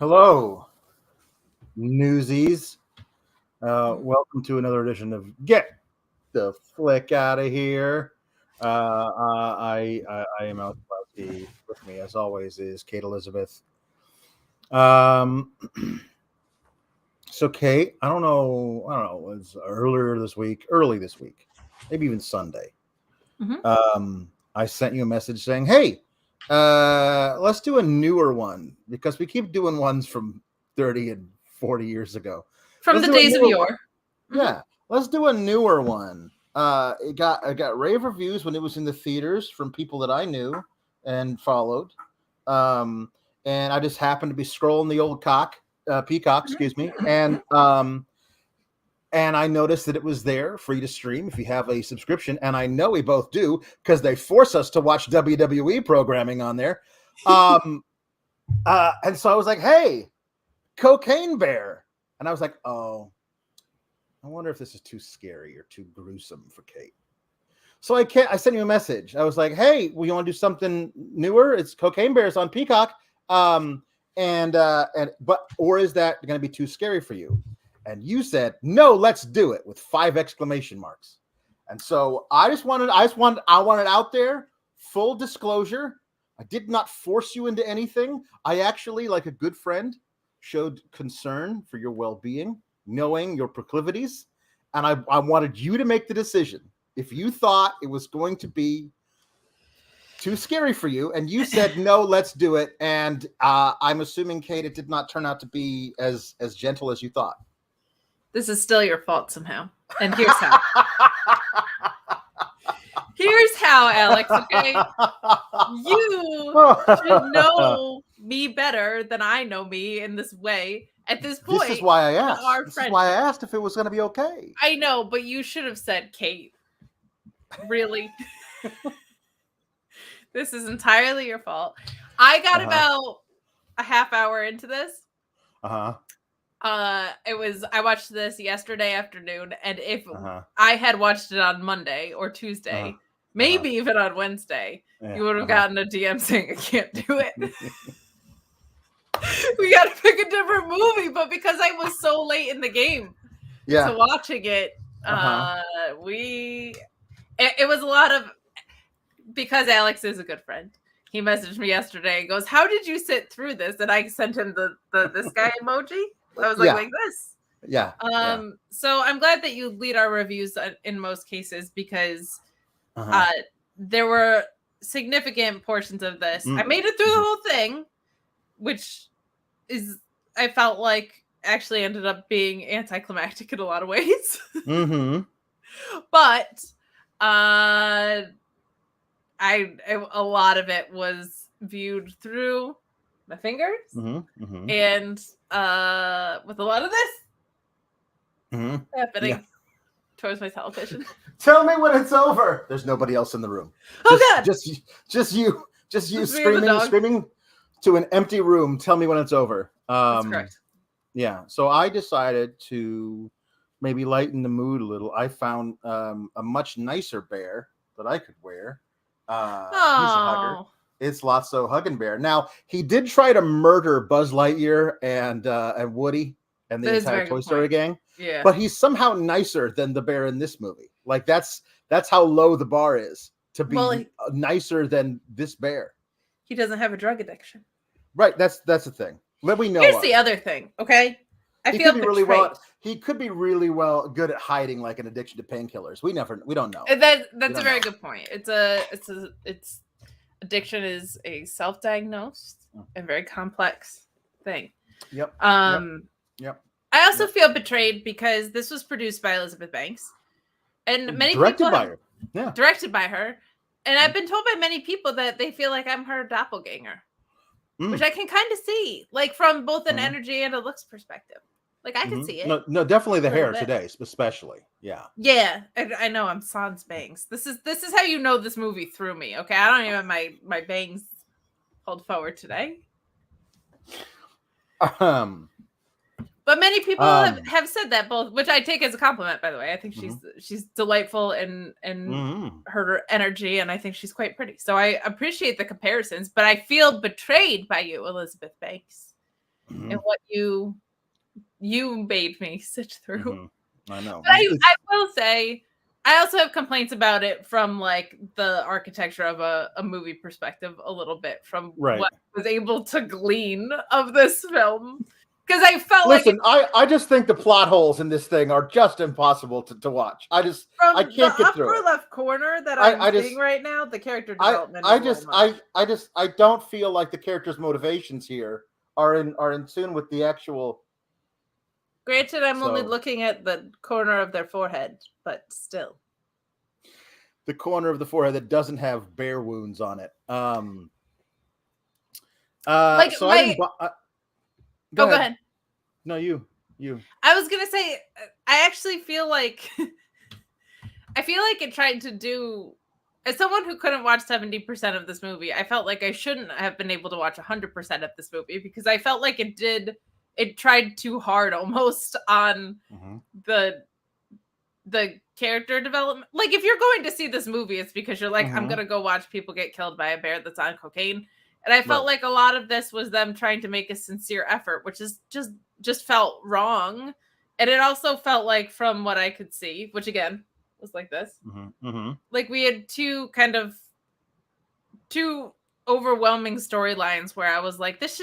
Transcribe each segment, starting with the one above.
Hello, newsies. Welcome to another edition of Get the Flick Out of Here. I am Alex Blowski. With me, as always, is Kate Elizabeth. So Kate, I don't know. It was early this week, maybe even Sunday. I sent you a message saying, "Hey, let's do a newer one because we keep doing ones from 30 and 40 years ago. From the days of yore. Yeah, let's do a newer one. It got rave reviews when it was in the theaters from people that I knew and followed. And I just happened to be scrolling the old Peacock, excuse me, and I noticed that it was there, free to stream if you have a subscription. And I know we both do because they force us to watch WWE programming on there. And so I was like, hey, Cocaine Bear. And I was like, oh, I wonder if this is too scary or too gruesome for Kate. So I sent you a message. I was like, hey, we want to do something newer. It's Cocaine Bears on Peacock. Or is that going to be too scary for you? And you said, no, let's do it with 5 exclamation marks. And so I wanted out there, full disclosure. I did not force you into anything. I actually, like a good friend, showed concern for your well-being, knowing your proclivities. And I wanted you to make the decision. If you thought it was going to be too scary for you, and you said, no, let's do it. And I'm assuming, Kate, it did not turn out to be as gentle as you thought. This is still your fault somehow. And here's how. Here's how, Alex, okay? You should know me better than I know me in this way. At this point, this is why I asked if it was going to be okay. I know, but you should have said, Kate. Really? This is entirely your fault. I got about a half hour into this. I watched this yesterday afternoon, and if I had watched it on Monday or Tuesday, maybe even on Wednesday, you would have gotten a DM saying I can't do it. We got to pick a different movie, but because I was so late in the game to watching it, it was a lot of, because Alex is a good friend. He messaged me yesterday and goes, how did you sit through this? And I sent him this guy emoji. I was like this. Yeah. So I'm glad that you lead our reviews in most cases because there were significant portions of this. I made it through the whole thing, which I felt like actually ended up being anticlimactic in a lot of ways. But a lot of it was viewed through my fingers and with a lot of this happening towards my television. Tell me when it's over. There's nobody else in the room. God, just you screaming to an empty room. Tell me when it's over. That's correct. Yeah. So I decided to maybe lighten the mood a little. I found a much nicer bear that I could wear. He's a hugger. It's Lotso Huggin' Bear. Now, he did try to murder Buzz Lightyear and Woody and the entire Toy Story gang. Yeah. But he's somehow nicer than the bear in this movie. Like that's how low the bar is to be nicer than this bear. He doesn't have a drug addiction. Right. That's the thing. Let me know. Here's the other thing. Okay. He could be really good at hiding like an addiction to painkillers. We don't know. That's a very good point. It's addiction is a self-diagnosed and very complex thing. Yep. Yep. I also feel betrayed because this was produced by Elizabeth Banks, and many directed people by her. Yeah. Directed by her, and I've been told by many people that they feel like I'm her doppelganger, which I can kind of see, like from both an energy and a looks perspective. Like I can see it. No, definitely the hair today, especially. Yeah. Yeah, I know. I'm sans bangs. This is how you know this movie threw me. Okay, I don't even have my bangs pulled forward today. But many people have said that both, which I take as a compliment, by the way. I think she's delightful in her energy, and I think she's quite pretty. So I appreciate the comparisons, but I feel betrayed by you, Elizabeth Banks. and what you made me sit through. I know. But I will say, I also have complaints about it from like the architecture of a movie perspective a little bit from what I was able to glean of this film. Because I felt I just think the plot holes in this thing are just impossible to watch. I can't get through it. Upper left corner that I'm seeing right now, the character development. I don't feel like the characters' motivations here are in tune with the actual. Granted, I'm only looking at the corner of their forehead, but still. The corner of the forehead that doesn't have bear wounds on it. Go ahead. No, you. I was gonna say, I actually feel like it tried to do. As someone who couldn't watch 70% of this movie, I felt like I shouldn't have been able to watch 100% of this movie because I felt like it tried too hard almost on the character development. Like, if you're going to see this movie, it's because you're like, I'm gonna go watch people get killed by a bear that's on cocaine. And I felt like a lot of this was them trying to make a sincere effort, which is just felt wrong. And it also felt like, from what I could see, which again was like this, like we had two overwhelming storylines where I was like, this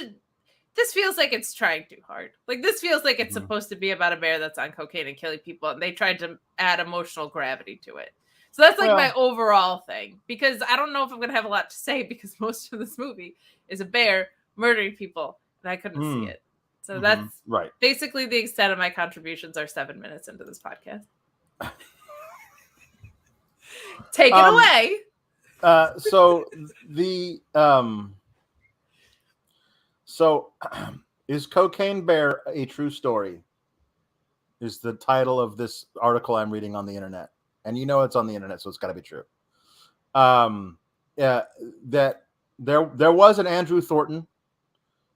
feels like it's trying too hard. Like, this feels like it's supposed to be about a bear that's on cocaine and killing people, and they tried to add emotional gravity to it. So that's like my overall thing, because I don't know if I'm going to have a lot to say because most of this movie is a bear murdering people and I couldn't see it. So that's basically the extent of my contributions are 7 minutes into this podcast. Take it away. So is Cocaine Bear a true story? Is the title of this article I'm reading on the internet. And you know it's on the internet, so it's got to be true. That there was an Andrew Thornton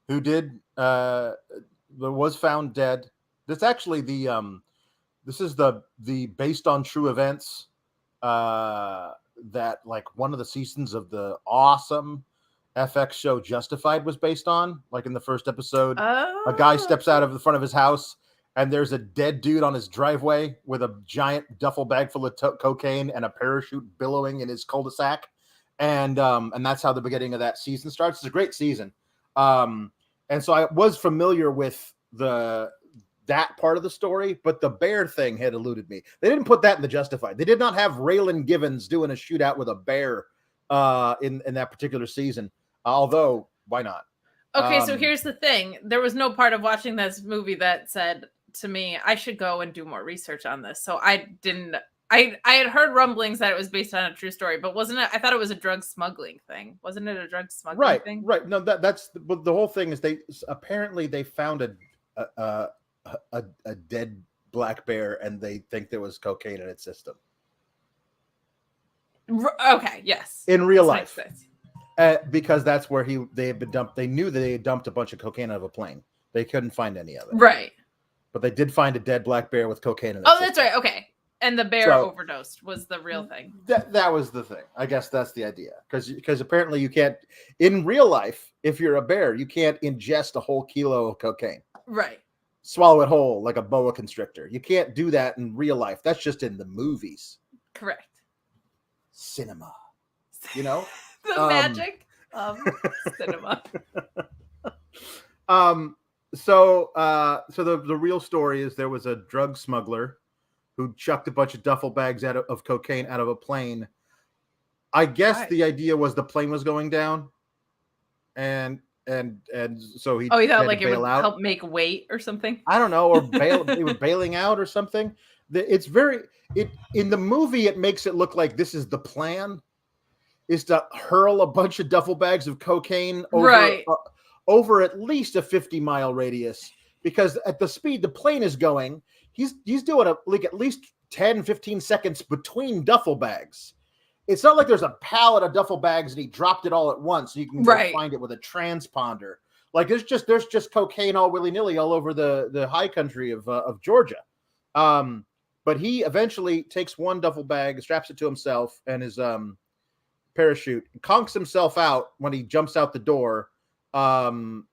who was found dead. That's actually this is the based on true events that like one of the seasons of the awesome FX show Justified was based on. Like in the first episode, a guy steps out of the front of his house and there's a dead dude on his driveway with a giant duffel bag full of cocaine and a parachute billowing in his cul-de-sac. And that's how the beginning of that season starts. It's a great season. And so I was familiar with that part of the story, but the bear thing had eluded me. They didn't put that in the Justified. They did not have Raylan Givens doing a shootout with a bear in that particular season. Although, why not? Okay, so here's the thing. There was no part of watching this movie that said to me, I should go and do more research on this. So I didn't. I had heard rumblings that it was based on a true story, but wasn't it? I thought it was a drug smuggling thing. Wasn't it a drug smuggling thing? Right. No, that's the whole thing is they found a dead black bear and they think there was cocaine in its system. Okay. Yes. In real life. Because that's where they had been dumped. They knew that they had dumped a bunch of cocaine out of a plane. They couldn't find any of it. Right. But they did find a dead black bear with cocaine in it. Oh, that's right. Okay. And the bear overdosed was the real thing. That was the thing. I guess that's the idea. Because apparently you can't, in real life, if you're a bear, you can't ingest a whole kilo of cocaine. Right. Swallow it whole like a boa constrictor. You can't do that in real life. That's just in the movies. Correct. Cinema. You know? The magic of cinema. So the real story is there was a drug smuggler who chucked a bunch of duffel bags of cocaine out of a plane. I guess the idea was the plane was going down, and so he thought like it would help make weight or something. I don't know, or they were bailing out or something. It's in the movie it makes it look like this is the plan, is to hurl a bunch of duffel bags of cocaine over at least a 50-mile radius, because at the speed the plane is going, he's doing at least 10-15 seconds between duffel bags. It's not like there's a pallet of duffel bags and he dropped it all at once so you can go find it with a transponder. Like there's just cocaine all willy-nilly all over the high country of Georgia. But he eventually takes one duffel bag, straps it to himself and his parachute, conks himself out when he jumps out the door, and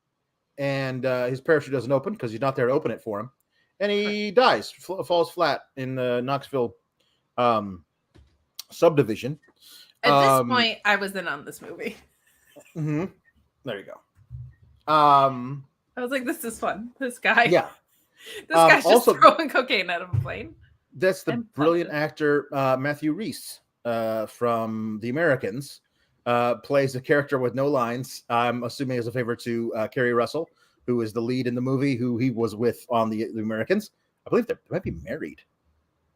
and his parachute doesn't open because he's not there to open it for him, and he dies, falls flat in the Knoxville subdivision. At this point, I was in on this movie. Mm-hmm. There you go. I was like, this is fun. This guy. Yeah. This guy's just also throwing cocaine out of a plane. That's the brilliant actor Matthew Rhys from The Americans. Plays a character with no lines. I'm assuming as a favor to Kerry Russell, who is the lead in the movie, who he was with on the Americans. I believe they might be married,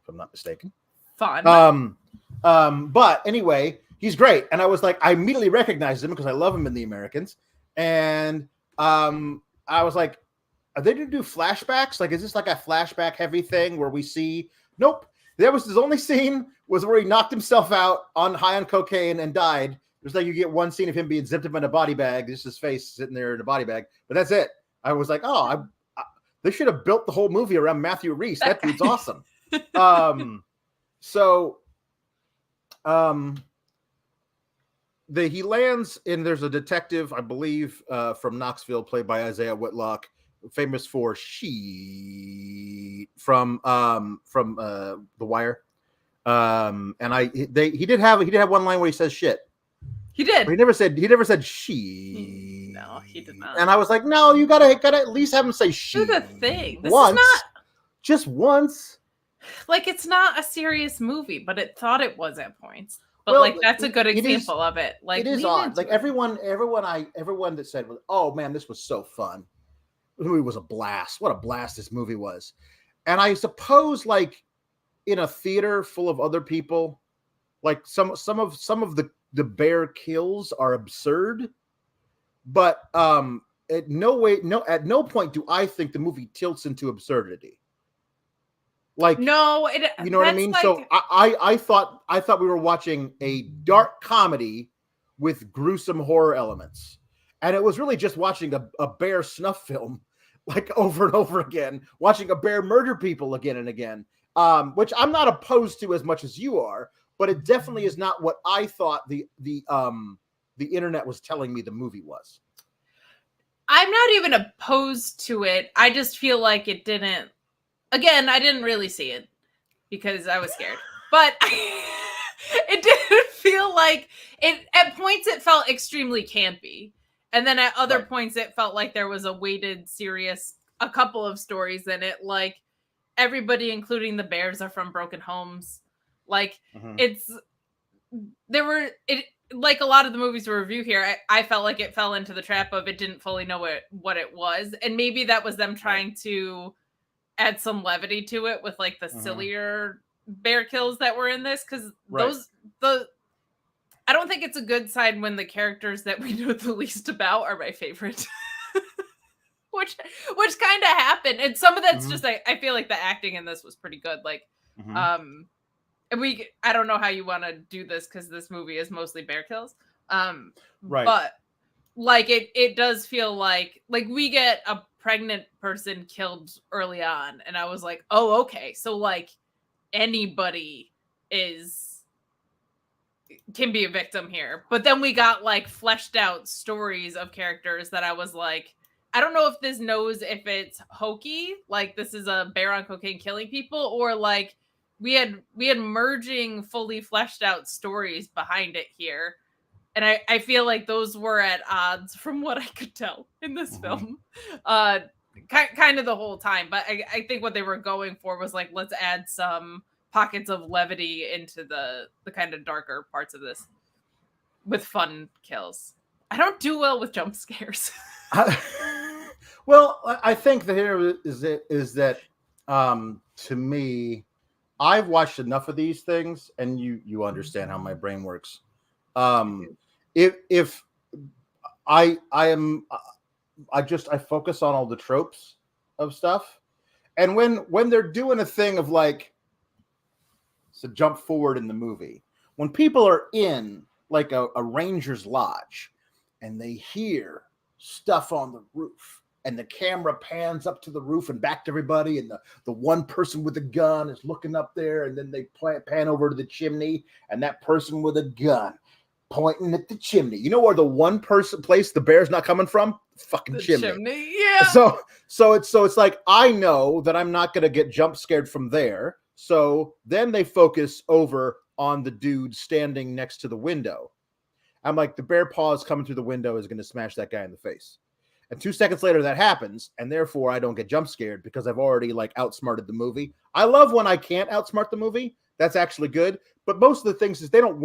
if I'm not mistaken. Fun. But anyway, he's great. And I was like, I immediately recognized him because I love him in The Americans. And I was like, are they going to do flashbacks? Like, is this like a flashback heavy thing where we see? Nope. There was his only scene was where he knocked himself out high on cocaine and died. There's like, you get one scene of him being zipped up in a body bag. Just his face sitting there in a body bag. But that's it. I was like, oh, they should have built the whole movie around Matthew Rhys. That dude's awesome. He lands in, there's a detective, I believe, from Knoxville, played by Isaiah Whitlock, famous for from The Wire. And he did have one line where he says shit. He did. But he never said she. No, he did not. And I was like, no, you gotta at least have him say she. That's the thing. This once, is not just once. Like, it's not a serious movie, but it thought it was at points. But like, that's a good example of it. Like, it is odd. Like everyone that said, "Oh man, this was so fun." The movie was a blast. What a blast this movie was. And I suppose, like, in a theater full of other people, like some of the bear kills are absurd, but at no point do I think the movie tilts into absurdity. Like, no, you know what I mean? Like, so I thought we were watching a dark comedy with gruesome horror elements. And it was really just watching a bear snuff film, like, over and over again, watching a bear murder people again and again, which I'm not opposed to as much as you are, but it definitely is not what I thought the internet was telling me the movie was. I'm not even opposed to it. I just feel like it didn't. Again, I didn't really see it because I was scared, but it didn't feel like it. At points, it felt extremely campy. And then at other points, it felt like there was a weighted, serious, a couple of stories in it. Like, everybody, including the bears, are from broken homes. Like, like a lot of the movies we review here, I felt like it fell into the trap of it didn't fully know what it was. And maybe that was them trying to add some levity to it with like the sillier bear kills that were in this. Cause I don't think it's a good sign when the characters that we know the least about are my favorite, which kind of happened. And some of that's just, I feel like the acting in this was pretty good. Like, and I don't know how you want to do this, cause this movie is mostly bear kills. But like, it does feel like we get a pregnant person killed early on. And I was like, oh, okay. So like anybody can be a victim here. But then we got like fleshed out stories of characters that I was like, I don't know if this knows if it's hokey, like this is a bear on cocaine killing people, or like we had merging fully fleshed out stories behind it here. And I feel like those were at odds from what I could tell in this film, kind of the whole time. But I think what they were going for was like, let's add some pockets of levity into the kind of darker parts of this with fun kills. I don't do well with jump scares. Well, I think that here is that to me, I've watched enough of these things, and you understand how my brain works. If I focus on all the tropes of stuff, and when they're doing a thing of like, so jump forward in the movie, when people are in like a ranger's lodge and they hear stuff on the roof and the camera pans up to the roof and back to everybody, and the one person with the gun is looking up there, and then they pan over to the chimney, and that person with a gun pointing at the chimney. You know where the one place the bear's not coming from? Fucking chimney. Yeah. So it's like, I know that I'm not gonna get jump scared from there. So then they focus over on the dude standing next to the window. I'm like, the bear paws coming through the window is gonna smash that guy in the face. And 2 seconds later that happens, and therefore I don't get jump scared because I've already like outsmarted the movie. I love when I can't outsmart the movie. That's actually good. But most of the things is they don't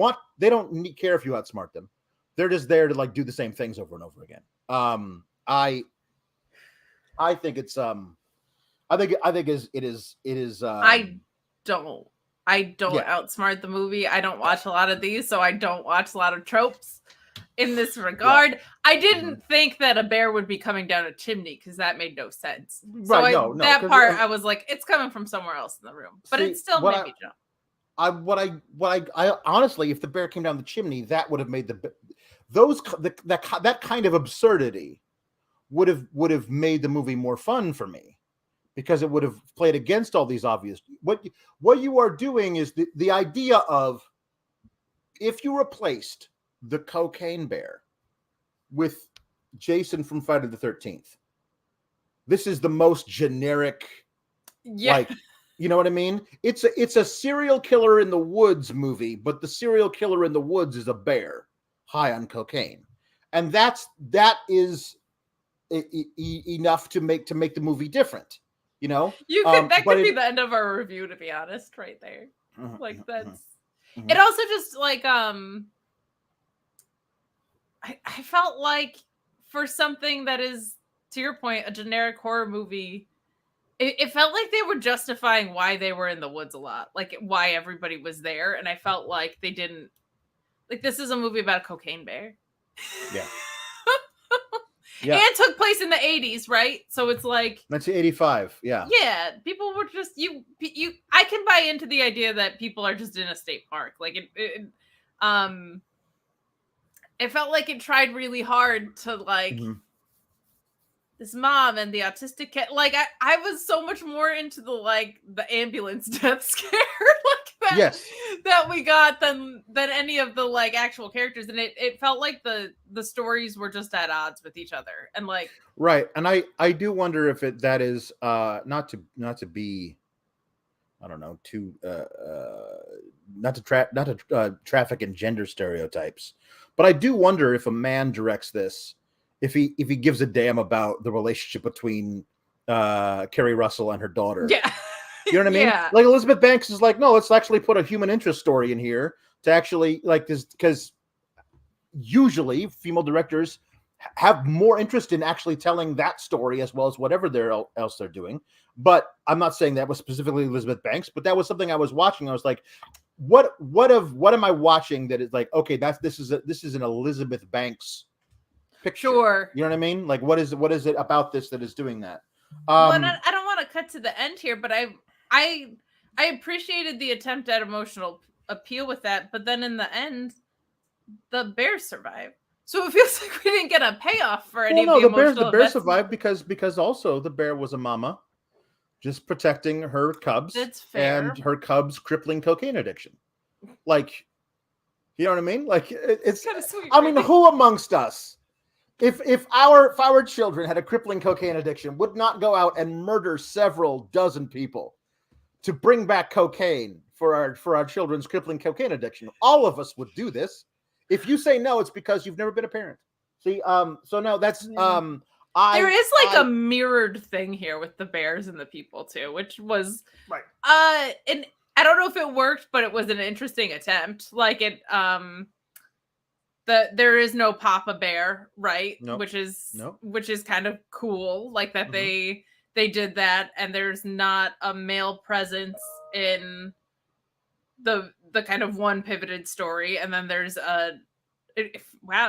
care if you outsmart them. They're just there to like do the same things over and over again. I think it's it is I don't outsmart the movie. I don't watch a lot of these, so I don't watch a lot of tropes in this regard. Yeah. I didn't think that a bear would be coming down a chimney because that made no sense. Right, so that part I was like, it's coming from somewhere else in the room. But it still made me jump. I honestly, if the bear came down the chimney, that would have made that kind of absurdity would have made the movie more fun for me, because it would have played against all these obvious. What you are doing is the idea of, if you replaced the cocaine bear with Jason from Friday the 13th, this is the most generic, like. You know what I mean? It's a serial killer in the woods movie, but the serial killer in the woods is a bear high on cocaine, and that is enough to make the movie different. You know, that could be the end of our review, to be honest, right there. Like that's it. Also, just like I felt like for something that is, to your point, a generic horror movie. It felt like they were justifying why they were in the woods a lot, like why everybody was there. And I felt like they didn't, like, this is a movie about a cocaine bear. Yeah. And took place in the 80s, right? So it's like 1985. Yeah. Yeah. People were just, I can buy into the idea that people are just in a state park. Like it felt like it tried really hard to like, this mom and the autistic kid. Like I was so much more into the ambulance death scare like that. Yes. That we got than any of the like actual characters, and it felt like the stories were just at odds with each other, and like right. And I do wonder if that is not to be, I don't know, not to traffic in gender stereotypes, but I do wonder if a man directs this, if he gives a damn about the relationship between Kerry Russell and her daughter. Yeah. You know what I mean? Yeah. Like Elizabeth Banks is like, no, let's actually put a human interest story in here to actually like this, because usually female directors have more interest in actually telling that story as well as whatever else they're doing. But I'm not saying that was specifically Elizabeth Banks, but that was something I was watching. I was like, what am I watching that is like, okay, this is an Elizabeth Banks picture. Sure. You know what I mean? Like, what is it about this that is doing that? Well, I don't want to cut to the end here, but I appreciated the attempt at emotional appeal with that, but then in the end, the bears survive. So it feels like we didn't get a payoff for any of the emotional the bear survived because also the bear was a mama just protecting her cubs. That's fair. And her cubs' crippling cocaine addiction. Like, you know what I mean? Like it's kind of sweet. I mean, who amongst us, if our children had a crippling cocaine addiction, would not go out and murder several dozen people to bring back cocaine for our children's crippling cocaine addiction? All of us would do this. If you say no, it's because you've never been a parent. See, so no, that's there is like a mirrored thing here with the bears and the people too, which was right. And I don't know if it worked, but it was an interesting attempt. Like it, there is no Papa Bear, right? Nope. Which is kind of cool. Like that they did that, and there's not a male presence in the kind of one pivoted story, and then there's wow,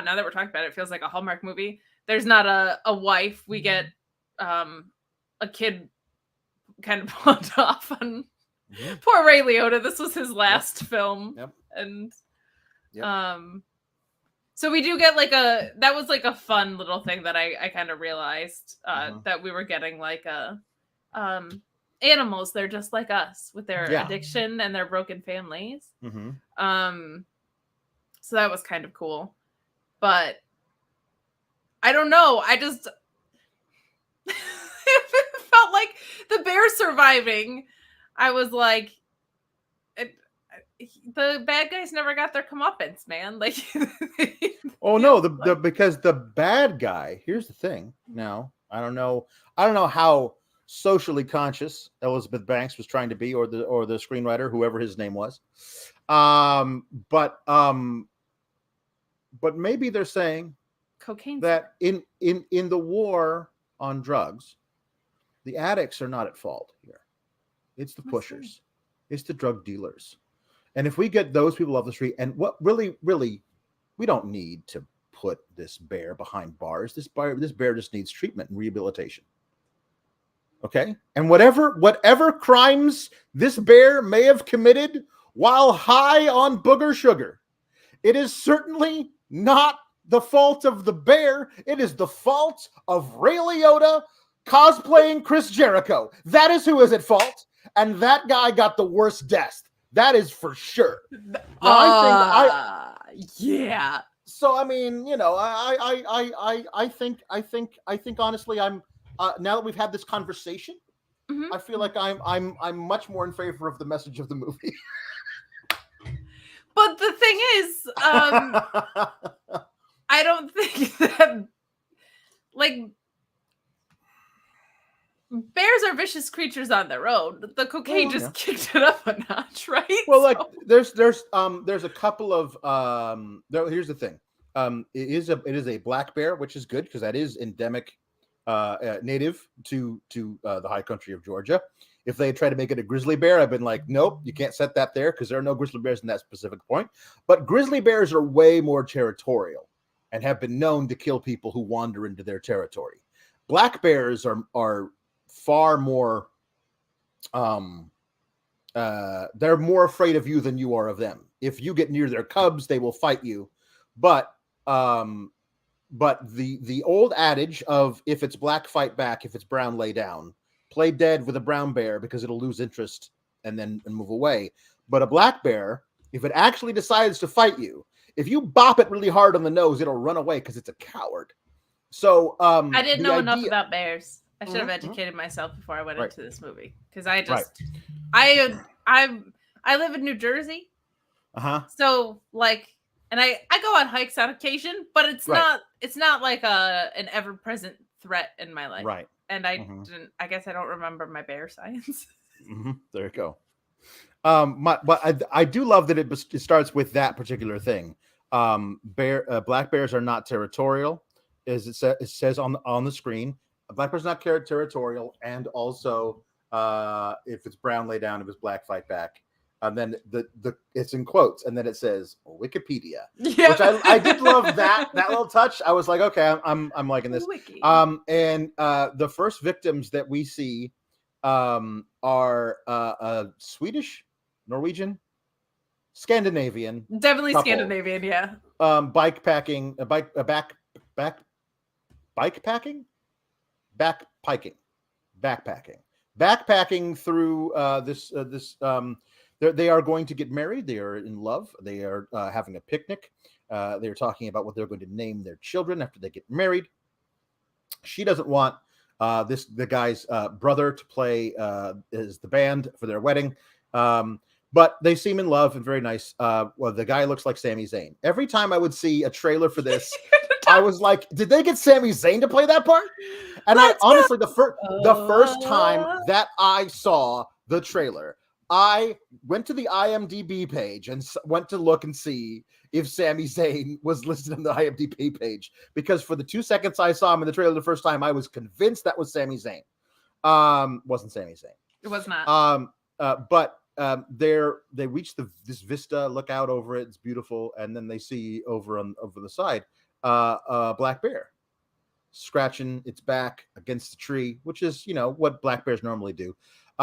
now that we're talking about it, it feels like a Hallmark movie. There's not a wife. We get a kid kind of pawned off on poor Ray Liotta. This was his last film. Yep. And so we do get like that was like a fun little thing that I kind of realized that we were getting like animals. They're just like us with their addiction and their broken families. So So that was kind of cool. But I don't know. I just it felt like the bear surviving. I was like, the bad guys never got their comeuppance, man. Like, oh no, because the bad guy. Here's the thing. Now, I don't know how socially conscious Elizabeth Banks was trying to be, or the screenwriter, whoever his name was. But maybe they're saying cocaine that in the war on drugs, the addicts are not at fault here. It's the pushers. It's the drug dealers. And if we get those people off the street, and what really, we don't need to put this bear behind bars. This bear just needs treatment and rehabilitation. Okay? And whatever crimes this bear may have committed while high on booger sugar, it is certainly not the fault of the bear. It is the fault of Ray Liotta cosplaying Chris Jericho. That is who is at fault. And that guy got the worst death. That is for sure. Yeah. So I mean, you know, I think honestly, I'm now that we've had this conversation, I feel like I'm much more in favor of the message of the movie. But the thing is, I don't think that, like, bears are vicious creatures on their own. The cocaine just kicked it up a notch, right? Well, like there's a couple of here's the thing. It is a black bear, which is good because that is endemic, native to the high country of Georgia. If they try to make it a grizzly bear, I've been like, nope, you can't set that there because there are no grizzly bears in that specific point. But grizzly bears are way more territorial and have been known to kill people who wander into their territory. Black bears are far more they're more afraid of you than you are of them. If you get near their cubs, they will fight you. But the old adage of if it's black, fight back, if it's brown, lay down. Play dead with a brown bear because it'll lose interest and move away. But a black bear, if it actually decides to fight you, if you bop it really hard on the nose, it'll run away because it's a coward. So I didn't know enough about bears. I should have educated myself before I went into this movie because I just I live in New Jersey. So like, and I go on hikes on occasion, but it's not like an ever present threat in my life. Right. And I guess I don't remember my bear science. There you go. But I do love that it starts with that particular thing. Black bears are not territorial, as it says on the screen. A black bear's not territorial, and also if it's brown, lay down. If it's black, fight back. And then it's in quotes, and then it says Wikipedia, which I did love that little touch. I was like, okay, I'm liking this. Wiki. And the first victims that we see are Swedish, Norwegian, Scandinavian, definitely couple. Scandinavian, yeah. Backpacking through this. They are going to get married. They are in love. They are having a picnic. They're talking about what they're going to name their children after they get married. She doesn't want the guy's brother to play as the band for their wedding. But they seem in love and very nice. Well, the guy looks like Sami Zayn. Every time I would see a trailer for this, I was like, did they get Sami Zayn to play that part? And honestly, the first time that I saw the trailer, I went to the IMDb page and went to look and see if Sami Zayn was listed on the IMDb page, because for the 2 seconds I saw him in the trailer the first time, I was convinced that was Sami Zayn. Wasn't Sami Zayn. It was not. But they reach this vista, look out over it, it's beautiful, and then they see over the side a black bear scratching its back against the tree, which is what black bears normally do.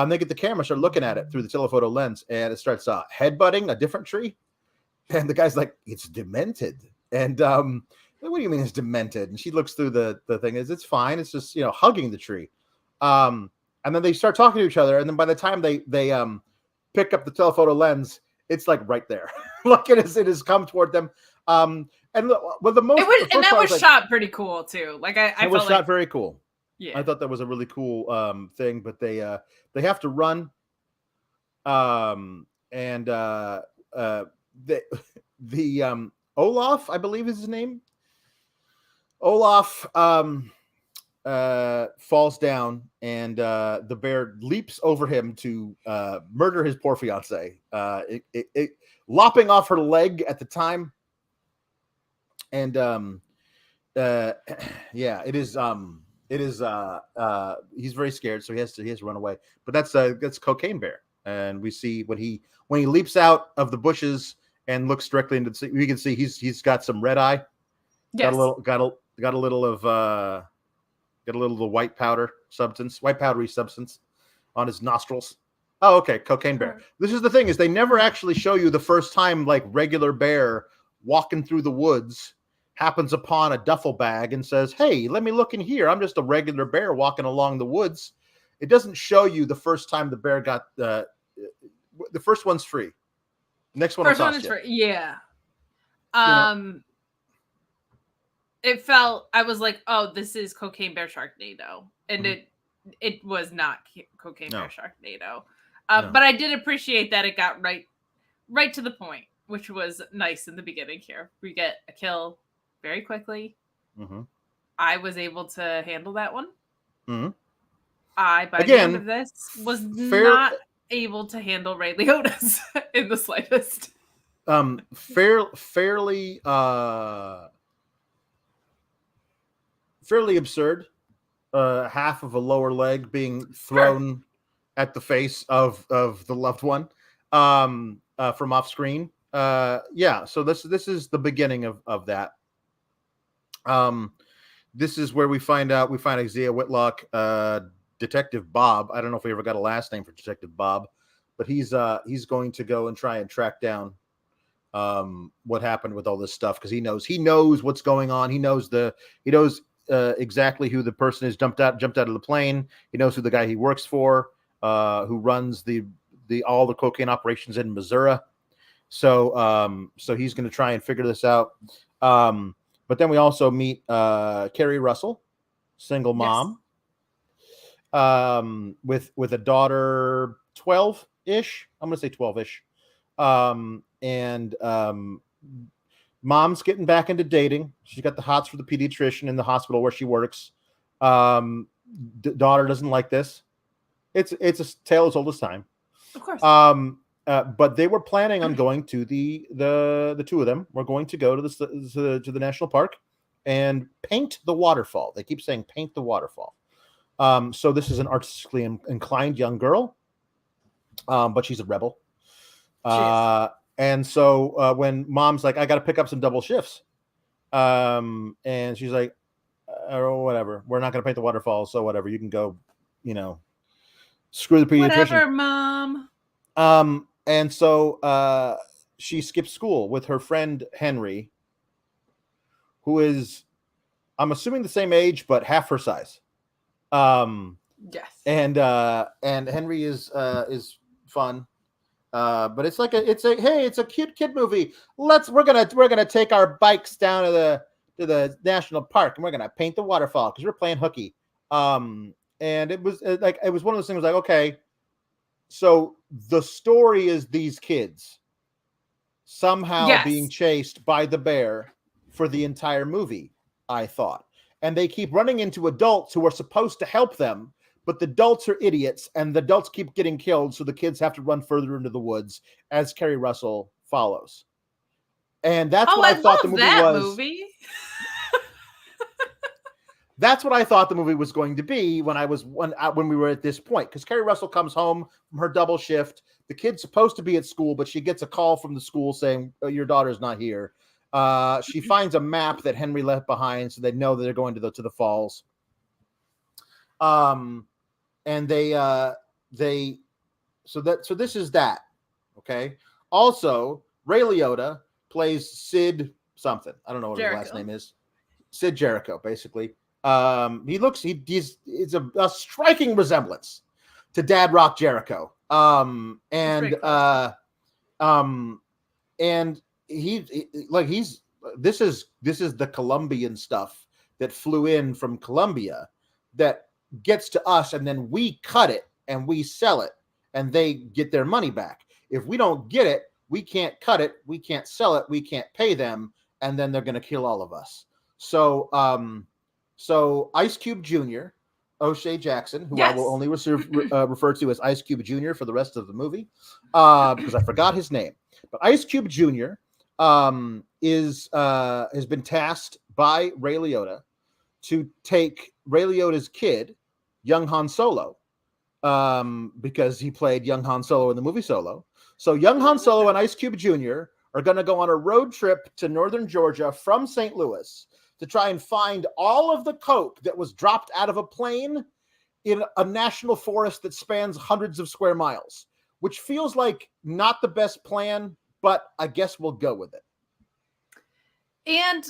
They get the camera, start looking at it through the telephoto lens, and it starts headbutting a different tree. And the guy's like, "It's demented." And what do you mean it's demented? And she looks through the thing. It's fine. It's just hugging the tree. And then they start talking to each other. And then by the time they pick up the telephoto lens, It's like right there. Look, it has come toward them. And well, the most and that was shot pretty cool too. Like I it was shot very cool. Yeah, I thought that was a really cool thing. But they have to run. And the Olaf, I believe is his name. Olaf falls down, and the bear leaps over him to murder his poor fiance, lopping off her leg at the time. And yeah, it is he's very scared, so he has to run away. But that's Cocaine Bear, and we see when he leaps out of the bushes and looks directly into the sea, we can see he's got some red eye. Yes. Got a little of the white powdery substance on his nostrils. Oh, okay, Cocaine Bear. This is the thing, is they never actually show you the first time like regular bear walking through the woods happens upon a duffel bag and says, "Hey, let me look in here. I'm just a regular bear walking along the woods." It doesn't show you the first time the bear got the first one's free. Next one first one is free. Yeah. It felt, I was like, oh, this is Cocaine Bear Sharknado, and it was not Cocaine Bear Sharknado. But I did appreciate that it got right to the point, which was nice in the beginning. Here we get a kill very quickly. I was able to handle that one. By the end of this was not able to handle Ray Liotta's in the slightest. Fairly absurd. Half of a lower leg being thrown at the face of the loved one from off screen. So this is the beginning of that. This is where we find Isaiah Whitlock, Detective Bob. I don't know if we ever got a last name for Detective Bob, but he's going to go and try and track down what happened with all this stuff, because he knows what's going on. He knows exactly who the person is jumped out of the plane. He knows who the guy he works for, who runs all the cocaine operations in Missouri. So he's going to try and figure this out. But then we also meet Carrie Russell, single mom, with a daughter 12-ish. I'm going to say 12-ish. And mom's getting back into dating. She's got the hots for the pediatrician in the hospital where she works. Daughter doesn't like this. It's a tale as old as time. Of course. But they were planning on going to the two of them were going to go to the national park and paint the waterfall. They keep saying paint the waterfall. So this is an artistically inclined young girl, but she's a rebel. And so when mom's like, I got to pick up some double shifts, and she's like, oh, whatever, we're not going to paint the waterfall, so whatever, you can go, screw the pediatrician. Whatever, mom. And so she skips school with her friend Henry, who is, I'm assuming, the same age but half her size. Yes. And Henry is fun. But it's a cute kid movie. We're gonna take our bikes down to the national park and we're gonna paint the waterfall because we're playing hooky. And it was one of those things like, okay, so the story is these kids somehow being chased by the bear for the entire movie, I thought. And they keep running into adults who are supposed to help them, but the adults are idiots and the adults keep getting killed, so the kids have to run further into the woods as Carrie Russell follows. And that's what I thought the movie was. That's what I thought the movie was going to be when we were at this point, because Carrie Russell comes home from her double shift. The kid's supposed to be at school, but she gets a call from the school saying, oh, your daughter's not here. She finds a map that Henry left behind, so they know that they're going to the falls. And so this is that. Okay. Also, Ray Liotta plays Sid something. I don't know what Jericho. His last name is. Sid Jericho, basically. He's a striking resemblance to Dad Rock Jericho. And this is the Colombian stuff that flew in from Colombia that gets to us, and then we cut it and we sell it, and they get their money back. If we don't get it, we can't cut it, we can't sell it, we can't pay them, and then they're going to kill all of us. So, so Ice Cube Jr., O'Shea Jackson, who I will only refer to as Ice Cube Jr. for the rest of the movie, because I forgot his name. But Ice Cube Jr. Has been tasked by Ray Liotta to take Ray Liotta's kid, young Han Solo, because he played young Han Solo in the movie Solo. So young Han Solo and Ice Cube Jr. are going to go on a road trip to northern Georgia from St. Louis to try and find all of the coke that was dropped out of a plane in a national forest that spans hundreds of square miles, which feels like not the best plan, but I guess we'll go with it. And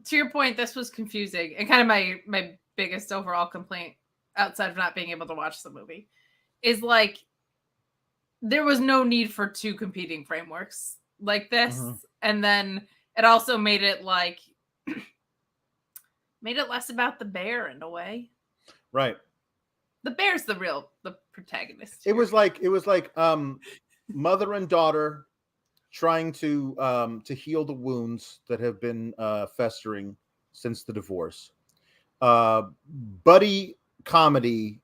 to your point, this was confusing, and kind of my biggest overall complaint outside of not being able to watch the movie is like there was no need for two competing frameworks like this. And then it also made it like made it less about the bear in a way. Right. The bear's the protagonist here. It was like mother and daughter trying to heal the wounds that have been festering since the divorce. Buddy comedy,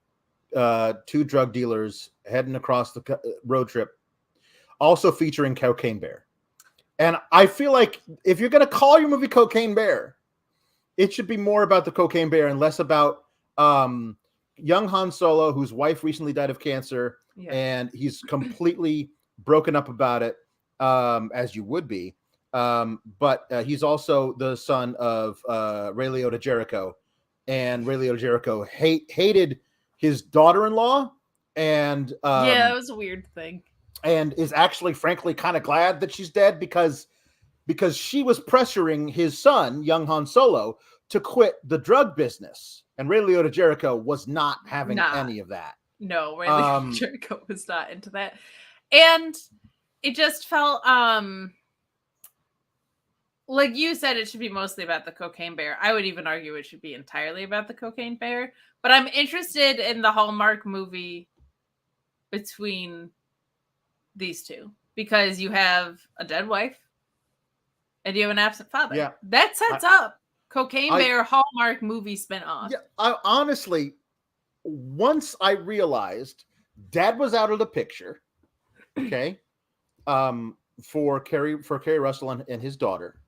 two drug dealers heading across the road trip, also featuring Cocaine Bear. And I feel like if you're going to call your movie Cocaine Bear, it should be more about the Cocaine Bear and less about young Han Solo, whose wife recently died of cancer, and he's completely broken up about it, as you would be. But he's also the son of Ray Liotta Jericho, and Ray Liotta Jericho hated his daughter-in-law, and it was a weird thing, and is actually, frankly, kind of glad that she's dead because she was pressuring his son, young Han Solo, to quit the drug business, and Ray Liotta Jericho was not having any of that. No, Ray Liotta Jericho was not into that, and it just felt like you said, it should be mostly about the Cocaine Bear. I would even argue it should be entirely about the Cocaine Bear. But I'm interested in the Hallmark movie between these two because you have a dead wife and you have an absent father. Yeah. That sets up Cocaine Bear Hallmark movie spinoff. Yeah, I honestly, once I realized Dad was out of the picture, okay, for Kerry Russell and his daughter,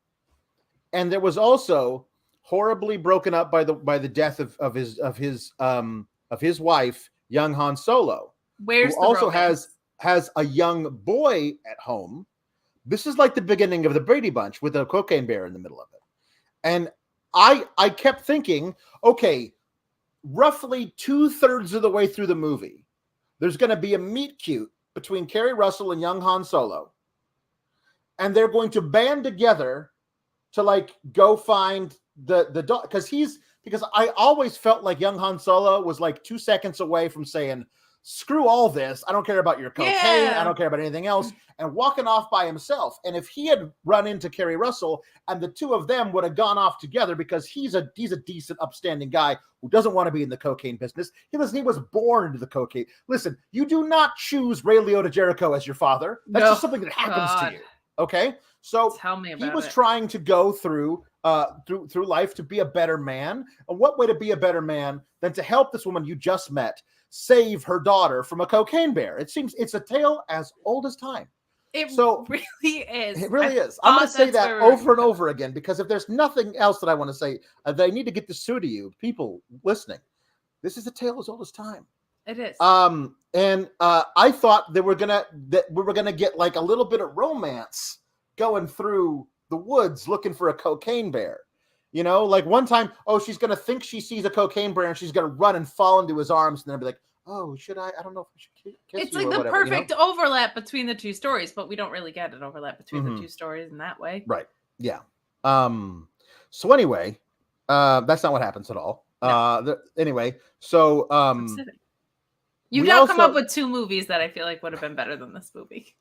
and there was also horribly broken up by the death of his wife, young Han Solo. Who also has a young boy at home. This is like the beginning of the Brady Bunch with a Cocaine Bear in the middle of it. And I kept thinking, okay, roughly 2/3 of the way through the movie, there's going to be a meet cute between Kerry Russell and young Han Solo. And they're going to band together to like go find the dog. Because I always felt like young Han Solo was like 2 seconds away from saying, screw all this. I don't care about your cocaine. I don't care about anything else. And walking off by himself. And if he had run into Kerry Russell and the two of them would have gone off together because he's a decent, upstanding guy who doesn't want to be in the cocaine business. He was born into the cocaine. Listen, you do not choose Ray Liotta Jericho as your father. That's just something that happens to you. Okay? So tell me about he was trying to go through life to be a better man. And what way to be a better man than to help this woman you just met save her daughter from a cocaine bear? It seems it's a tale as old as time. It really is. It really is. I'm going to say that over and over again because if there's nothing else that I want to say, they need to get this through to you, people listening. This is a tale as old as time. It is. And I thought that we were gonna get like a little bit of romance going through the woods looking for a cocaine bear. You know, like one time, she's gonna think she sees a cocaine bear and she's gonna run and fall into his arms and then be like, oh, should I? I don't know if I should kiss it's you like or the whatever, perfect overlap between the two stories, but we don't really get an overlap between the two stories in that way. Right. Yeah. So anyway, that's not what happens at all. No. Anyway, so you've now come up with two movies that I feel like would have been better than this movie.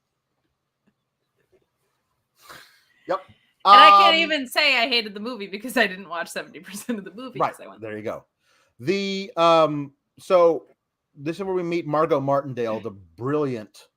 And I can't even say I hated the movie because I didn't watch 70% of the movie. Right. There you go. So this is where we meet Margot Martindale, the brilliant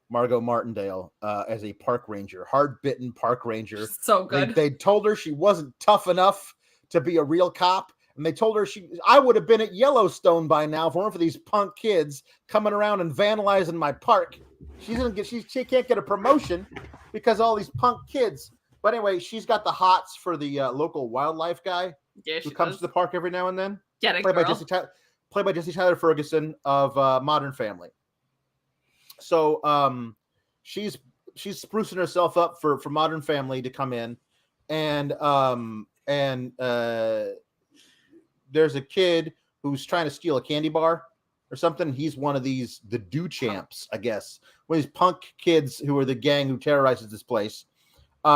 Margot Martindale, as a park ranger, hard-bitten park ranger. So good. They told her she wasn't tough enough to be a real cop. And they told her I would have been at Yellowstone by now if it weren't for these punk kids coming around and vandalizing my park. She can't get a promotion because all these punk kids. But anyway, she's got the hots for the local wildlife guy who comes to the park every now and then. Played by Jesse Tyler Ferguson of Modern Family. So she's sprucing herself up for Modern Family to come in, and there's a kid who's trying to steal a candy bar or something. He's one of the do champs, I guess. One of these punk kids who are the gang who terrorizes this place. We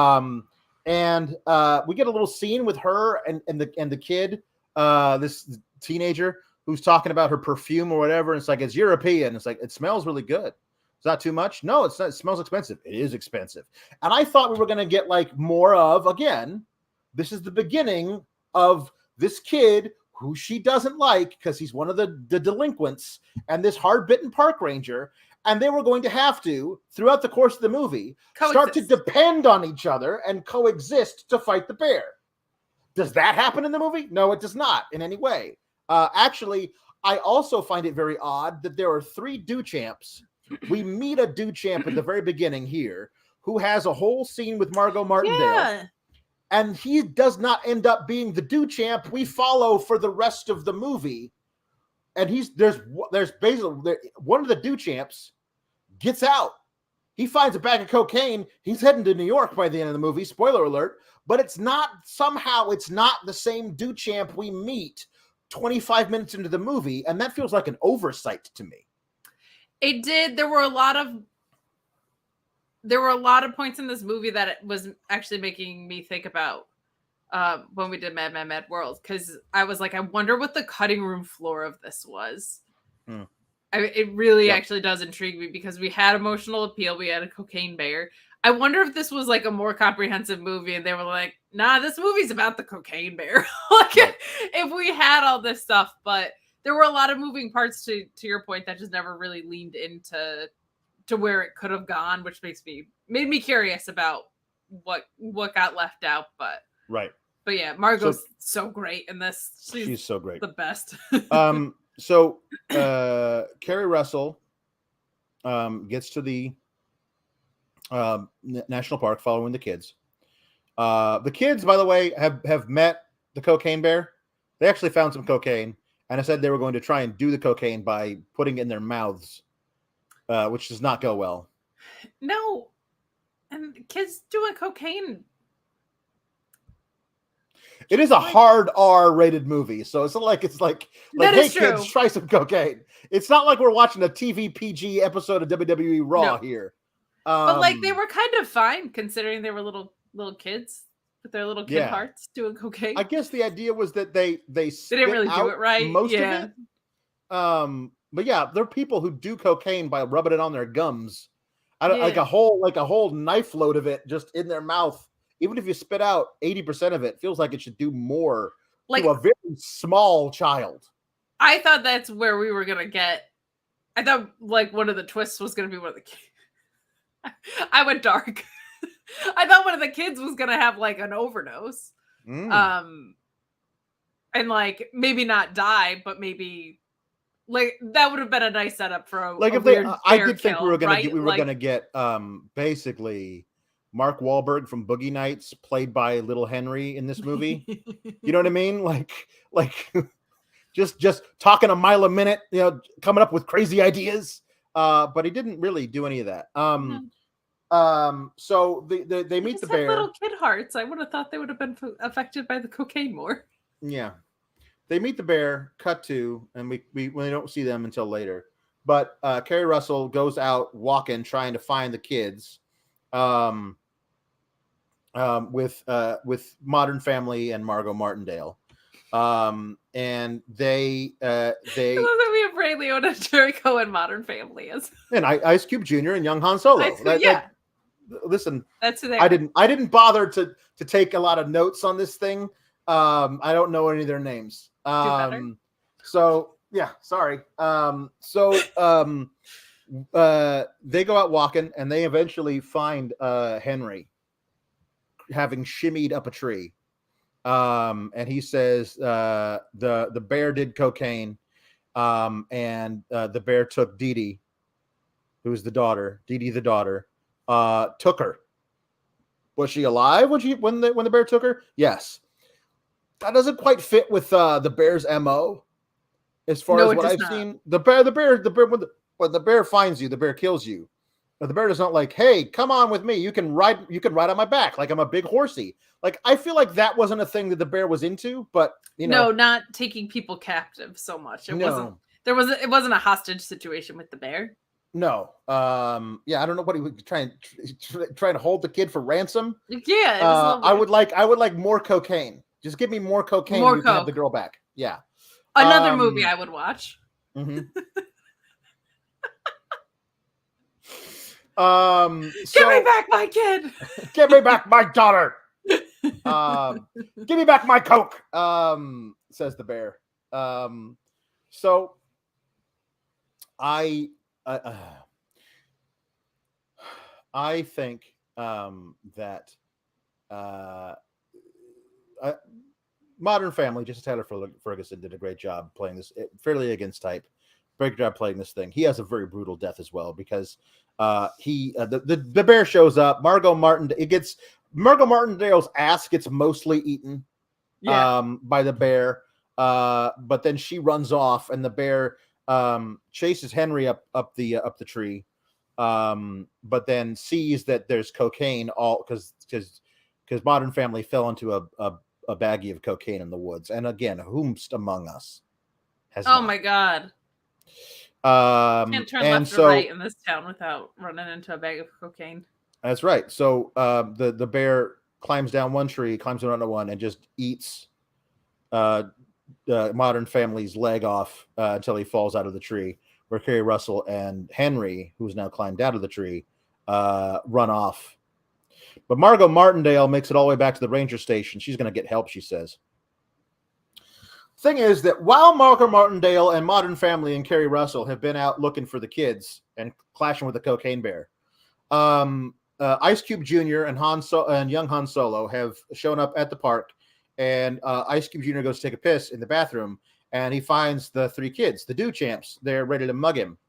get a little scene with her and the kid, this teenager who's talking about her perfume or whatever. And it's like, it's European. It's like, it smells really good. It's not too much. No, it's not. It smells expensive. It is expensive. And I thought we were going to get like more of, again, this is the beginning of this kid who she doesn't like because he's one of the delinquents and this hard-bitten park ranger. And they were going to have to, throughout the course of the movie, start to depend on each other and coexist to fight the bear. Does that happen in the movie? No, it does not in any way. Actually, I also find it very odd that there are 3 do champs. We meet a do champ at the very beginning here who has a whole scene with Margot Martindale. Yeah. And he does not end up being the do champ we follow for the rest of the movie. And there's basically one of the do champs gets out. He finds a bag of cocaine. He's heading to New York by the end of the movie. Spoiler alert. But it's not the same do champ we meet 25 minutes into the movie. And that feels like an oversight to me. It did. There were a lot of points in this movie that it was actually making me think about when we did Mad World, because I was like, I wonder what the cutting room floor of this was. It really actually does intrigue me because we had emotional appeal. We had a cocaine bear. I wonder if this was like a more comprehensive movie and they were like, nah, this movie's about the cocaine bear. If we had all this stuff, but there were a lot of moving parts to your point that just never really leaned into where it could have gone, which made me curious about what got left out. But yeah, Margot's so great in this. She's so great, the best. So Carrie Russell gets to the national park following the kids. The kids, by the way, have met the cocaine bear. They actually found some cocaine, and I said they were going to try and do the cocaine by putting it in their mouths, which does not go well. No, and kids doing cocaine. It is a hard R-rated movie, so it's not like hey kids, try some cocaine. It's not like we're watching a TV PG episode of WWE Raw here. But like they were kind of fine considering they were little kids with their little kid hearts doing cocaine. I guess the idea was that they didn't really do it right. Most of it. But yeah, there are people who do cocaine by rubbing it on their gums. Like a whole knife load of it just in their mouth. Even if you spit out 80% of it, feels like it should do more to a very small child. I thought that's where we were gonna get. I thought like one of the twists was gonna be one of the kids. I went dark. I thought one of the kids was gonna have like an overdose, and like maybe not die, but maybe like that would have been a nice setup for a if weird I did think kill, we were gonna right? gonna get basically Mark Wahlberg from Boogie Nights played by Little Henry in this movie. You know what I mean? Like just talking a mile a minute, coming up with crazy ideas. But he didn't really do any of that. So they meet the bear. Little kid hearts. I would have thought they would have been affected by the cocaine more. Yeah, they meet the bear. Cut to, and we don't see them until later. But Carrie Russell goes out walking, trying to find the kids. With Modern Family and Margot Martindale. And they I love that we have Ray Liotta, Jericho, and Modern Family as and Ice Cube Jr. and young Han Solo. listen, That's who they I didn't bother to take a lot of notes on this thing. I don't know any of their names. So yeah, sorry. They go out walking and they eventually find Henry having shimmied up a tree. And he says the bear did cocaine, and the bear took Dee Dee, who was the daughter. Dee Dee, the daughter, took her. Was she alive when the bear took her? Yes. That doesn't quite fit with the bear's MO, as far as what I've seen. The bear when the bear finds you, the bear kills you. But the bear is not like, hey, come on with me. You can ride on my back like I'm a big horsey. Like, I feel like that wasn't a thing that the bear was into, but no, not taking people captive so much. It wasn't a hostage situation with the bear. No. Yeah, I don't know what he was trying to hold the kid for ransom. Yeah, I would like more cocaine. Just give me more cocaine. You can have the girl back. Yeah. Another movie I would watch. Mm-hmm. Give me back my kid. Give me back my daughter. Give me back my coke. Says the bear. So I think that Modern Family, Justin Tyler Ferguson did a great job playing this, fairly against type. Great job playing this thing. He has a very brutal death as well because the bear shows up. Margot Martindale's ass gets mostly eaten by the bear, but then she runs off, and the bear chases Henry up the tree, but then sees that there's cocaine all because Modern Family fell into a baggie of cocaine in the woods, and again, whomst among us has my god. Can't turn left or right in this town without running into a bag of cocaine. That's right. So the bear climbs down one tree, climbs down another one, and just eats Modern Family's leg off until he falls out of the tree, where Kerry Russell and Henry, who's now climbed out of the tree, run off. But Margot Martindale makes it all the way back to the ranger station. She's going to get help, she says. Thing is that while Margot Martindale and Modern Family and Kerry Russell have been out looking for the kids and clashing with the cocaine bear, Ice Cube Jr. and young Han Solo have shown up at the park, and Ice Cube Jr. goes to take a piss in the bathroom, and he finds the three kids, the Do Champs. They're ready to mug him.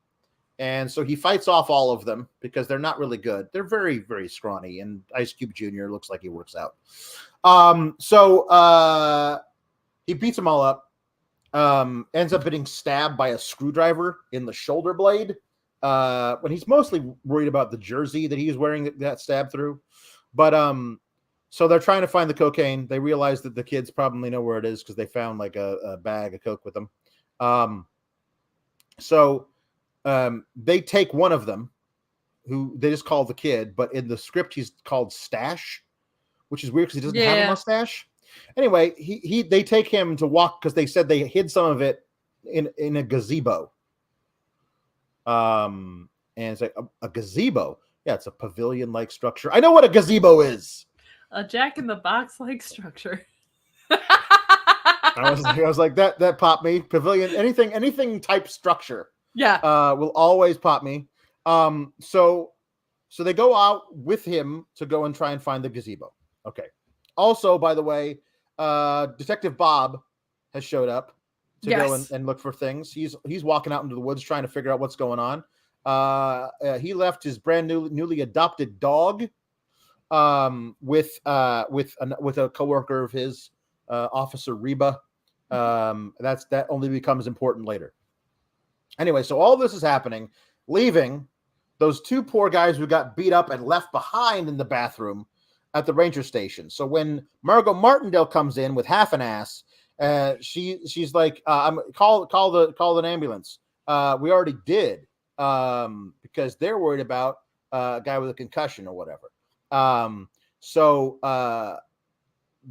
And so he fights off all of them because they're not really good. They're very, very scrawny, and Ice Cube Jr. looks like he works out. So he beats them all up, ends up getting stabbed by a screwdriver in the shoulder blade, when he's mostly worried about the jersey that he's wearing that stab through. But so they're trying to find the cocaine. They realize that the kids probably know where it is because they found like a bag of coke with them. They take one of them, who they just call the kid, but in the script he's called Stash, which is weird because he doesn't have a mustache. Anyway, they take him to walk because they said they hid some of it in a gazebo. And it's like a gazebo. Yeah, it's a pavilion-like structure. I know what a gazebo is. A jack-in-the-box-like structure. I was like that popped me. Pavilion, anything type structure. Yeah. Will always pop me. So they go out with him to go and try and find the gazebo. Okay. Also, by the way, Detective Bob has showed up to go and look for things. He's walking out into the woods trying to figure out what's going on. He left his brand newly adopted dog with a coworker of his, Officer Reba. That only becomes important later. Anyway, so all this is happening, leaving those two poor guys who got beat up and left behind in the bathroom at the ranger station. So when Margot Martindale comes in with half an ass, she's like, call an ambulance. We already did, because they're worried about a guy with a concussion or whatever. So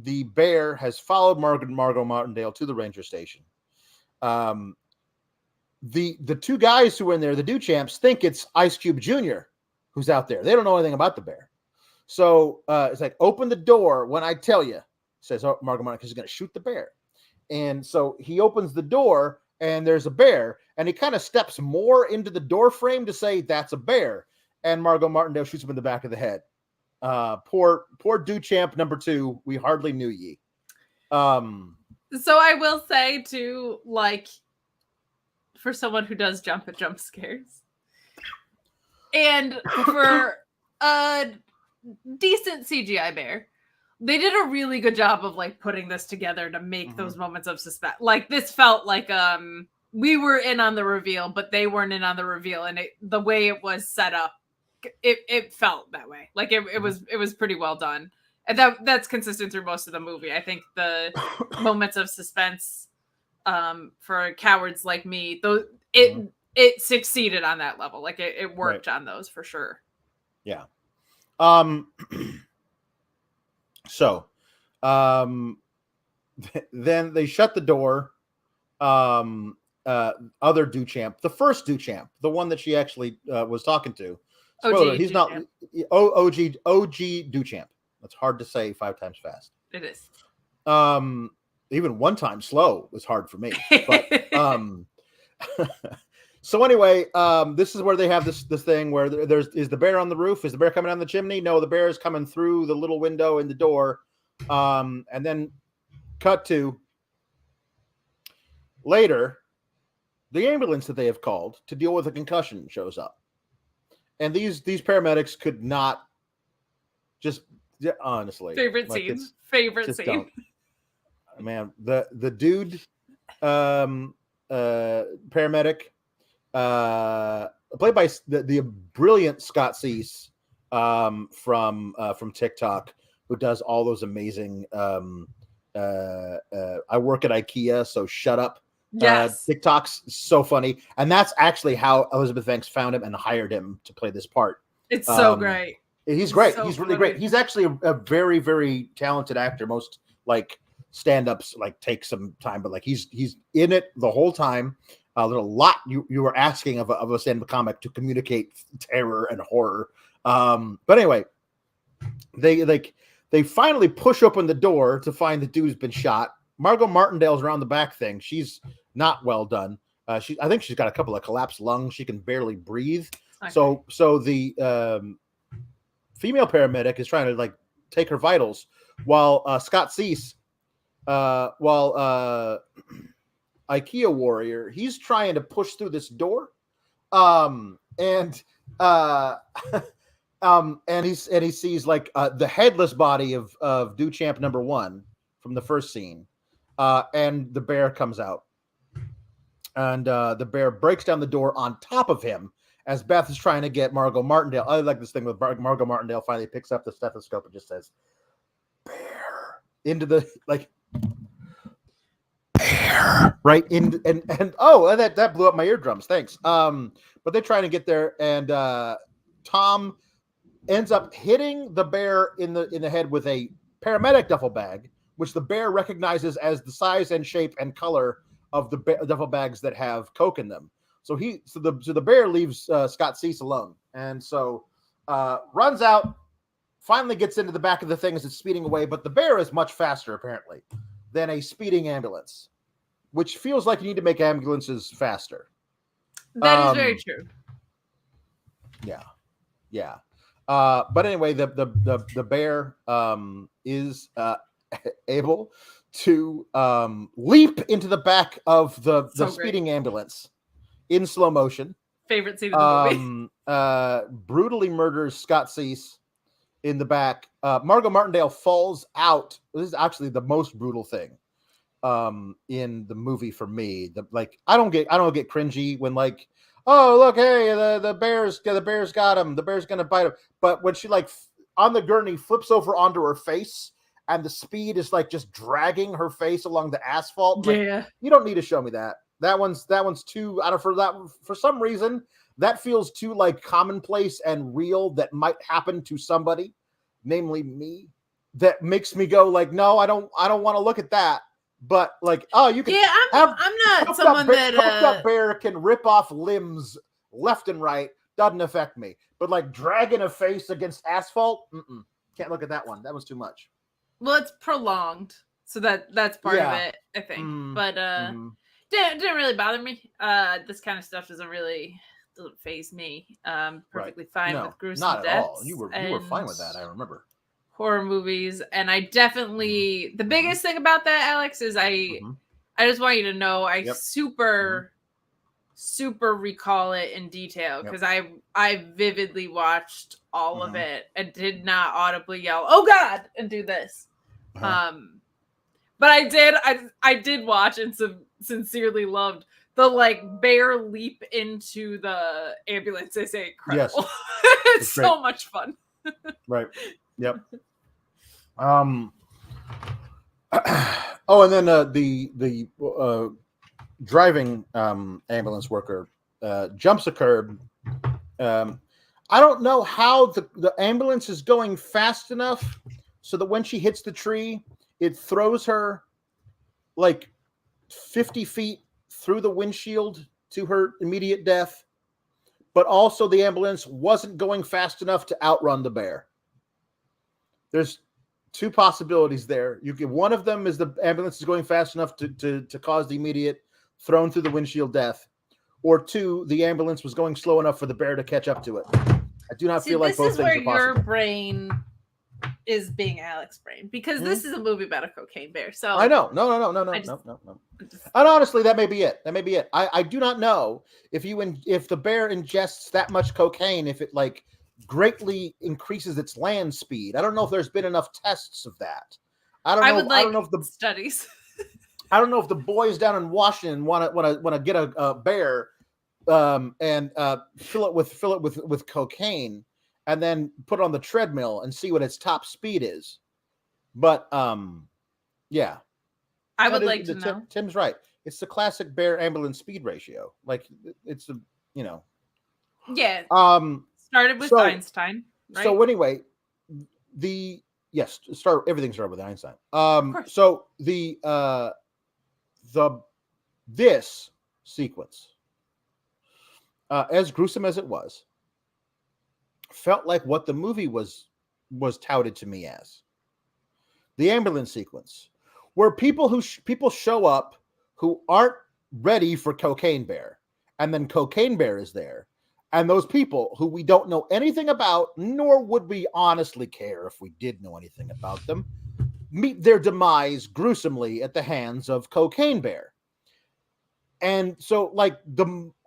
the bear has followed Margot Martindale to the ranger station. The two guys who are in there, the Do Champs, think it's Ice Cube Jr. who's out there. They don't know anything about the bear. So it's like, open the door when I tell you, says Margot Martin, because he's going to shoot the bear. And so he opens the door and there's a bear, and he kind of steps more into the door frame to say that's a bear. And Margot Martindale shoots him in the back of the head. Poor Duchamp number 2. We hardly knew ye. So I will say too, like, for someone who does jump at jump scares, and for a decent CGI bear, they did a really good job of like putting this together to make those moments of suspense. Like, this felt like we were in on the reveal, but they weren't in on the reveal, and the way it was set up, it felt that way. Like it was pretty well done, and that's consistent through most of the movie. I think the moments of suspense, for cowards like me, it succeeded on that level. Like it worked on those for sure. Yeah. So, then they shut the door. Other Duchamp, the first Duchamp, the one that she actually was talking to. Spoiler, he's not OG Duchamp. That's hard to say 5 times fast. It is. Even 1 time slow was hard for me. But so anyway, this is where they have this thing where is the bear on the roof? Is the bear coming down the chimney? No, the bear is coming through the little window in the door. And then cut to later, the ambulance that they have called to deal with a concussion shows up. And these paramedics could not just honestly. Favorite scene. Favorite scene. Don't. Man, the dude paramedic played by the brilliant Scott Cease from TikTok, who does all those amazing I work at IKEA, so shut up. Yes. TikTok's so funny. And that's actually how Elizabeth Banks found him and hired him to play this part. It's so great. He's great. So He's really funny. great. He's actually a very, very talented actor. Most like stand-ups like take some time, but like he's in it the whole time. There's a lot you were asking of a stand-up comic to communicate terror and horror. But anyway, they finally push open the door to find the dude who's been shot. Margot Martindale's around the back thing. She's not well done. I think she's got a couple of collapsed lungs. She can barely breathe. Okay. So the female paramedic is trying to like take her vitals while Scott Cease, IKEA warrior, he's trying to push through this door. And he sees like the headless body of Duchamp number 1 from the first scene. And the bear comes out, and the bear breaks down the door on top of him as Beth is trying to get Margot Martindale. I like this thing with Margot Martindale finally picks up the stethoscope and just says, "Bear," into the like, bear right in, and that blew up my eardrums. Thanks. But they're trying to get there, and Tom ends up hitting the bear in the head with a paramedic duffel bag, which the bear recognizes as the size and shape and color of the duffel bags that have Coke in them. So the bear leaves Scott Cease alone, and so runs out, finally gets into the back of the thing as it's speeding away. But the bear is much faster apparently than a speeding ambulance, which feels like you need to make ambulances faster. That is very true. Yeah. But anyway, the bear is able to leap into the back of the speeding ambulance in slow motion. Favorite scene of the movie. Brutally murders Scott Cease in the back. Margot Martindale falls out. This is actually the most brutal thing in the movie for me. I don't get cringy when like, oh look, hey, the bear's got him. The bear's gonna bite him. But when she like on the gurney flips over onto her face, and the speed is like just dragging her face along the asphalt. Yeah, like, you don't need to show me that. That one's too out of for some reason that feels too like commonplace and real that might happen to somebody, namely me. That makes me go like, no, I don't want to look at that. But like, oh, you can. Yeah, I'm not someone that bear can rip off limbs left and right. Doesn't affect me. But like dragging a face against asphalt, Can't look at that one. That was too much. Well, it's prolonged, so that's part of it, I think. But didn't really bother me. This kind of stuff doesn't faze me. Perfectly fine with gruesome not at deaths. all. You were fine with that. I remember. Horror movies, and I definitely the biggest thing about that, Alex, is I just want you to know I super recall it in detail because I vividly watched all of it and did not audibly yell, "Oh God!" and do this. But I did watch and sincerely loved the like bear leap into the ambulance. They say incredible. Yes. It's so much fun. Right. Yep. Oh, and then the driving ambulance worker jumps a curb. I don't know how the ambulance is going fast enough so that when she hits the tree, it throws her like 50 feet through the windshield to her immediate death. But also the ambulance wasn't going fast enough to outrun the bear. There's two possibilities there. One of them is the ambulance is going fast enough to cause the immediate thrown through the windshield death, or two, the ambulance was going slow enough for the bear to catch up to it. I do not feel like both things are possible. This is where your brain is being Alex's brain, because this is a movie about a cocaine bear. So I know. No. And honestly, that may be it. I do not know if the bear ingests that much cocaine, if it like greatly increases its land speed. I don't know if there's been enough tests of that. I don't know if the studies. I don't know if the boys down in Washington want to get a bear and fill it with cocaine and then put it on the treadmill and see what its top speed is. But yeah, I would like to know. Tim's right. It's the classic bear ambulance speed ratio. Like it's the yeah. Started with Einstein. Right? So anyway, everything started with Einstein. So this sequence, as gruesome as it was, felt like what the movie was touted to me as. The ambulance sequence, where people show up who aren't ready for Cocaine Bear, and then Cocaine Bear is there, and those people who we don't know anything about, nor would we honestly care if we did know anything about them, meet their demise gruesomely at the hands of Cocaine Bear. And so,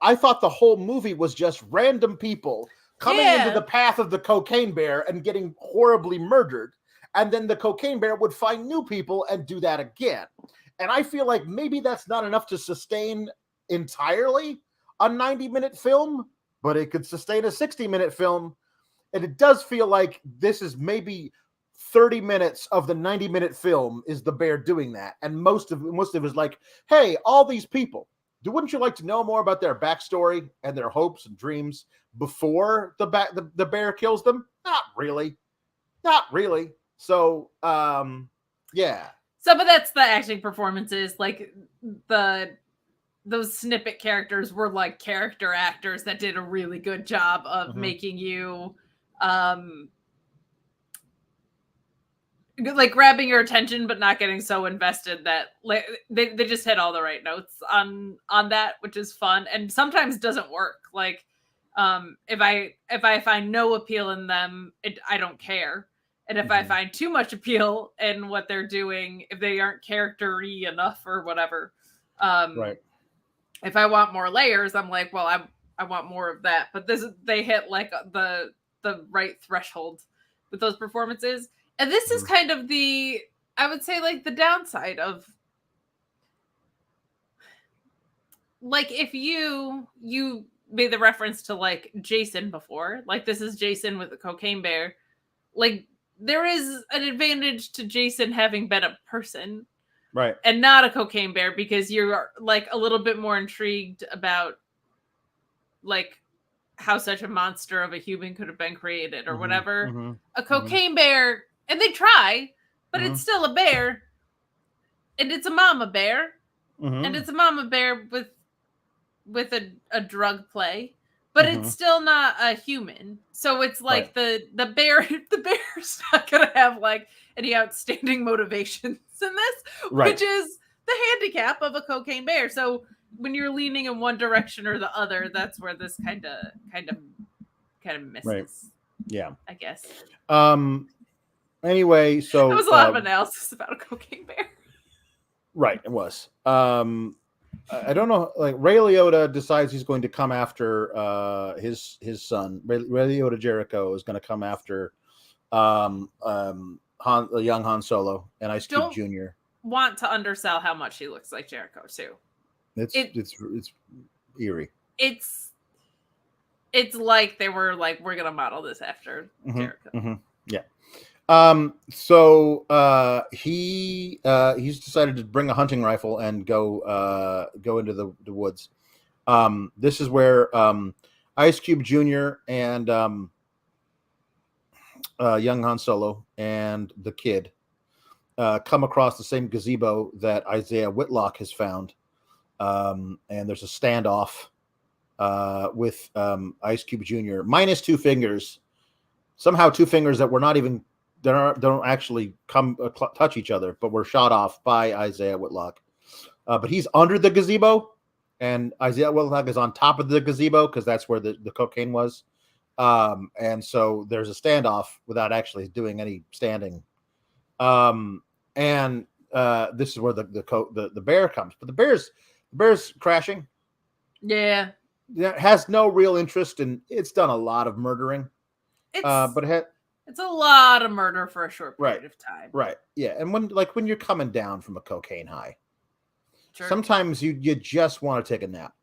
I thought the whole movie was just random people coming into the path of the Cocaine Bear and getting horribly murdered. And then the Cocaine Bear would find new people and do that again. And I feel like maybe that's not enough to sustain entirely a 90-minute film, but it could sustain a 60-minute film. And it does feel like this is maybe 30 minutes of the 90-minute film is the bear doing that. And most of it is like, hey, all these people, wouldn't you like to know more about their backstory and their hopes and dreams before the bear kills them? Not really. So, yeah. Some of that's the acting performances, like those snippet characters were like character actors that did a really good job of making you like grabbing your attention but not getting so invested that like they just hit all the right notes on that, which is fun and sometimes doesn't work. Like if I find no appeal in them, I don't care. And if I find too much appeal in what they're doing, if they aren't character-y enough or whatever, right. If I want more layers, I'm like, well, I want more of that. But they hit like the right threshold with those performances. And this is kind of I would say like the downside of like if you made the reference to like Jason before, like this is Jason with a Cocaine Bear, like there is an advantage to Jason having been a person, right, and not a Cocaine Bear, because you're like a little bit more intrigued about like how such a monster of a human could have been created or whatever. A Cocaine Bear, and they try, but it's still a bear, and it's a mama bear, and it's a mama bear with a drug play. but it's still not a human. So it's like the bear's not gonna have like any outstanding motivations in this, which is the handicap of a cocaine bear. So when you're leaning in one direction or the other, that's where this kind of misses. Right. Yeah. I guess. Anyway, so there was a lot of analysis about a cocaine bear. Right, it was. I don't know. Like Ray Liotta decides he's going to come after his son. Ray Liotta Jericho is going to come after young Han Solo and Ice Cube Jr. Want to undersell how much he looks like Jericho too. It's eerie. It's like they were like, we're gonna model this after Jericho. Yeah. So he's decided to bring a hunting rifle and go into the woods. This is where Ice Cube Jr. and young Han Solo and the kid come across the same gazebo that Isaiah Whitlock has found. And there's a standoff with Ice Cube Jr. minus 2 fingers. Somehow 2 fingers that were not even don't actually come touch each other, but were shot off by Isaiah Whitlock. But he's under the gazebo, and Isaiah Whitlock is on top of the gazebo because that's where the cocaine was. And so there's a standoff without actually doing any standing. And this is where the bear comes, but the bear's crashing. Yeah. It has no real interest in. It's done a lot of murdering. But it's a lot of murder for a short period of time. Right. Yeah. And when you're coming down from a cocaine high, Sure. Sometimes you just want to take a nap.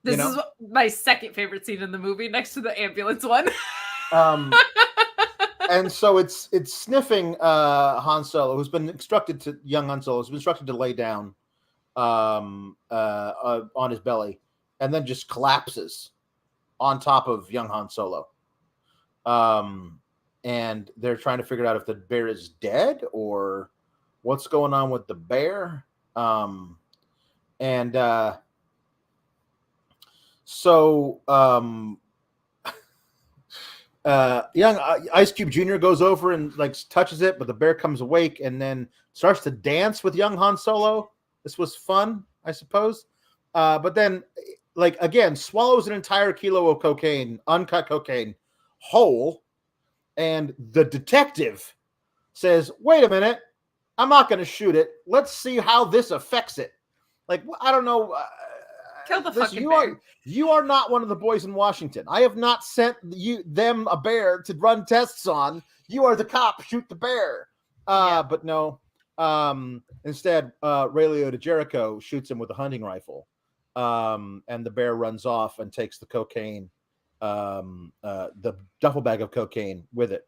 This is my second favorite scene in the movie, next to the ambulance one. And so it's sniffing Han Solo, who's been instructed to lay down on his belly, and then just collapses on top of young Han Solo. And they're trying to figure out if the bear is dead or what's going on with the bear. Young Ice Cube Jr. goes over and touches it, but the bear comes awake and then starts to dance with young Han Solo. This was fun, I suppose. But then, again, swallows an entire kilo of cocaine, uncut cocaine, whole. And the detective says, wait a minute, I'm not going to shoot it. Let's see how this affects it. I don't know. Kill the fucking bear. You are not one of the boys in Washington. I have not sent them a bear to run tests on. You are the cop. Shoot the bear. But no. Instead, Ray Liotta Jericho shoots him with a hunting rifle. And the bear runs off and takes the cocaine, the duffel bag of cocaine with it.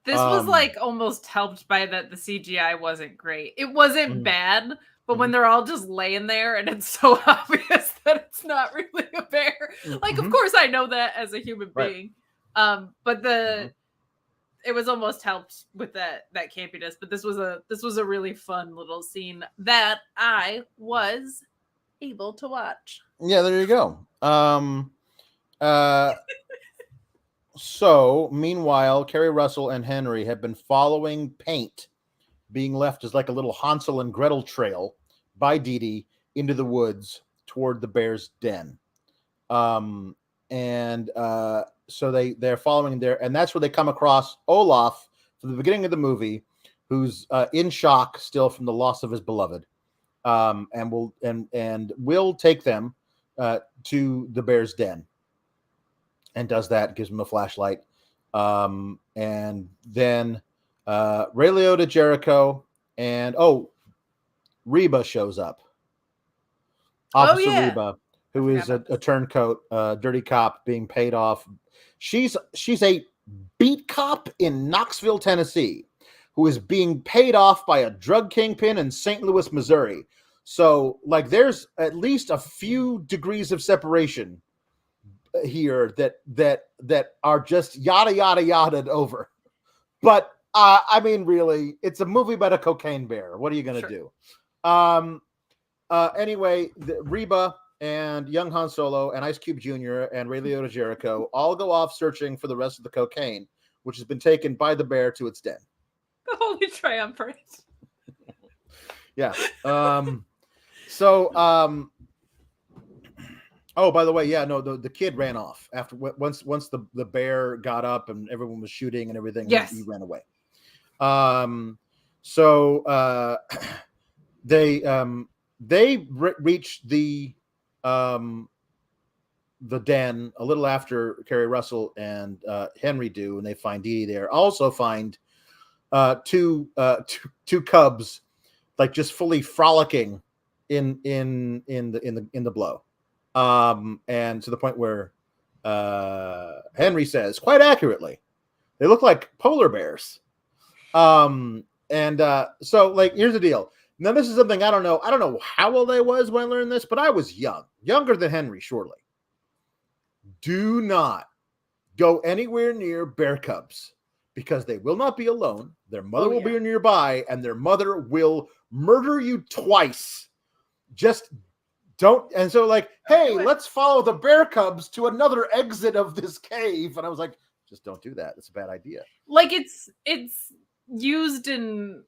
This was almost helped by that the CGI wasn't great. It wasn't bad. But when they're all just laying there and it's so obvious that it's not really a bear. Of course I know that as a human being. But it was almost helped with that campiness. But this was a really fun little scene that I was able to watch. Yeah, there you go. So meanwhile, Kerry Russell and Henry have been following paint being left as a little Hansel and Gretel trail by Dee Dee into the woods toward the bear's den. So they're following there, and that's where they come across Olaf from the beginning of the movie, who's in shock still from the loss of his beloved, and will take them to the bear's den, and does that, gives him a flashlight, and then Ray Liotta Jericho and Reba shows up. Officer Reba, who is a turncoat, dirty cop being paid off. She's a beat cop in Knoxville, Tennessee, who is being paid off by a drug kingpin in St. Louis, Missouri. So, there's at least a few degrees of separation here that are just yada yada yada over. But really, it's a movie about a cocaine bear. What are you gonna do? Anyway, Reba and young Han Solo and Ice Cube Jr. and Ray Liotta Jericho all go off searching for the rest of the cocaine, which has been taken by the bear to its den. The Holy Triumvirate. Yeah. Oh, by the way, yeah, no, the kid ran off after once the bear got up and everyone was shooting and everything. Yes. He ran away. They reached the den a little after Kerry Russell and Henry do, and they find Dee Dee there. Also find two cubs, like just fully frolicking in the blow, and to the point where Henry says quite accurately, they look like polar bears. So like here's the deal. Now this is something I don't know how old I was when I learned this, but I was younger than Henry, surely. Do not go anywhere near bear cubs because they will not be alone. Their mother will be nearby, and their mother will murder you twice. Just don't. And so, like, hey, let's follow the bear cubs to another exit of this cave. And I was like, just don't do that. It's a bad idea. Like it's used in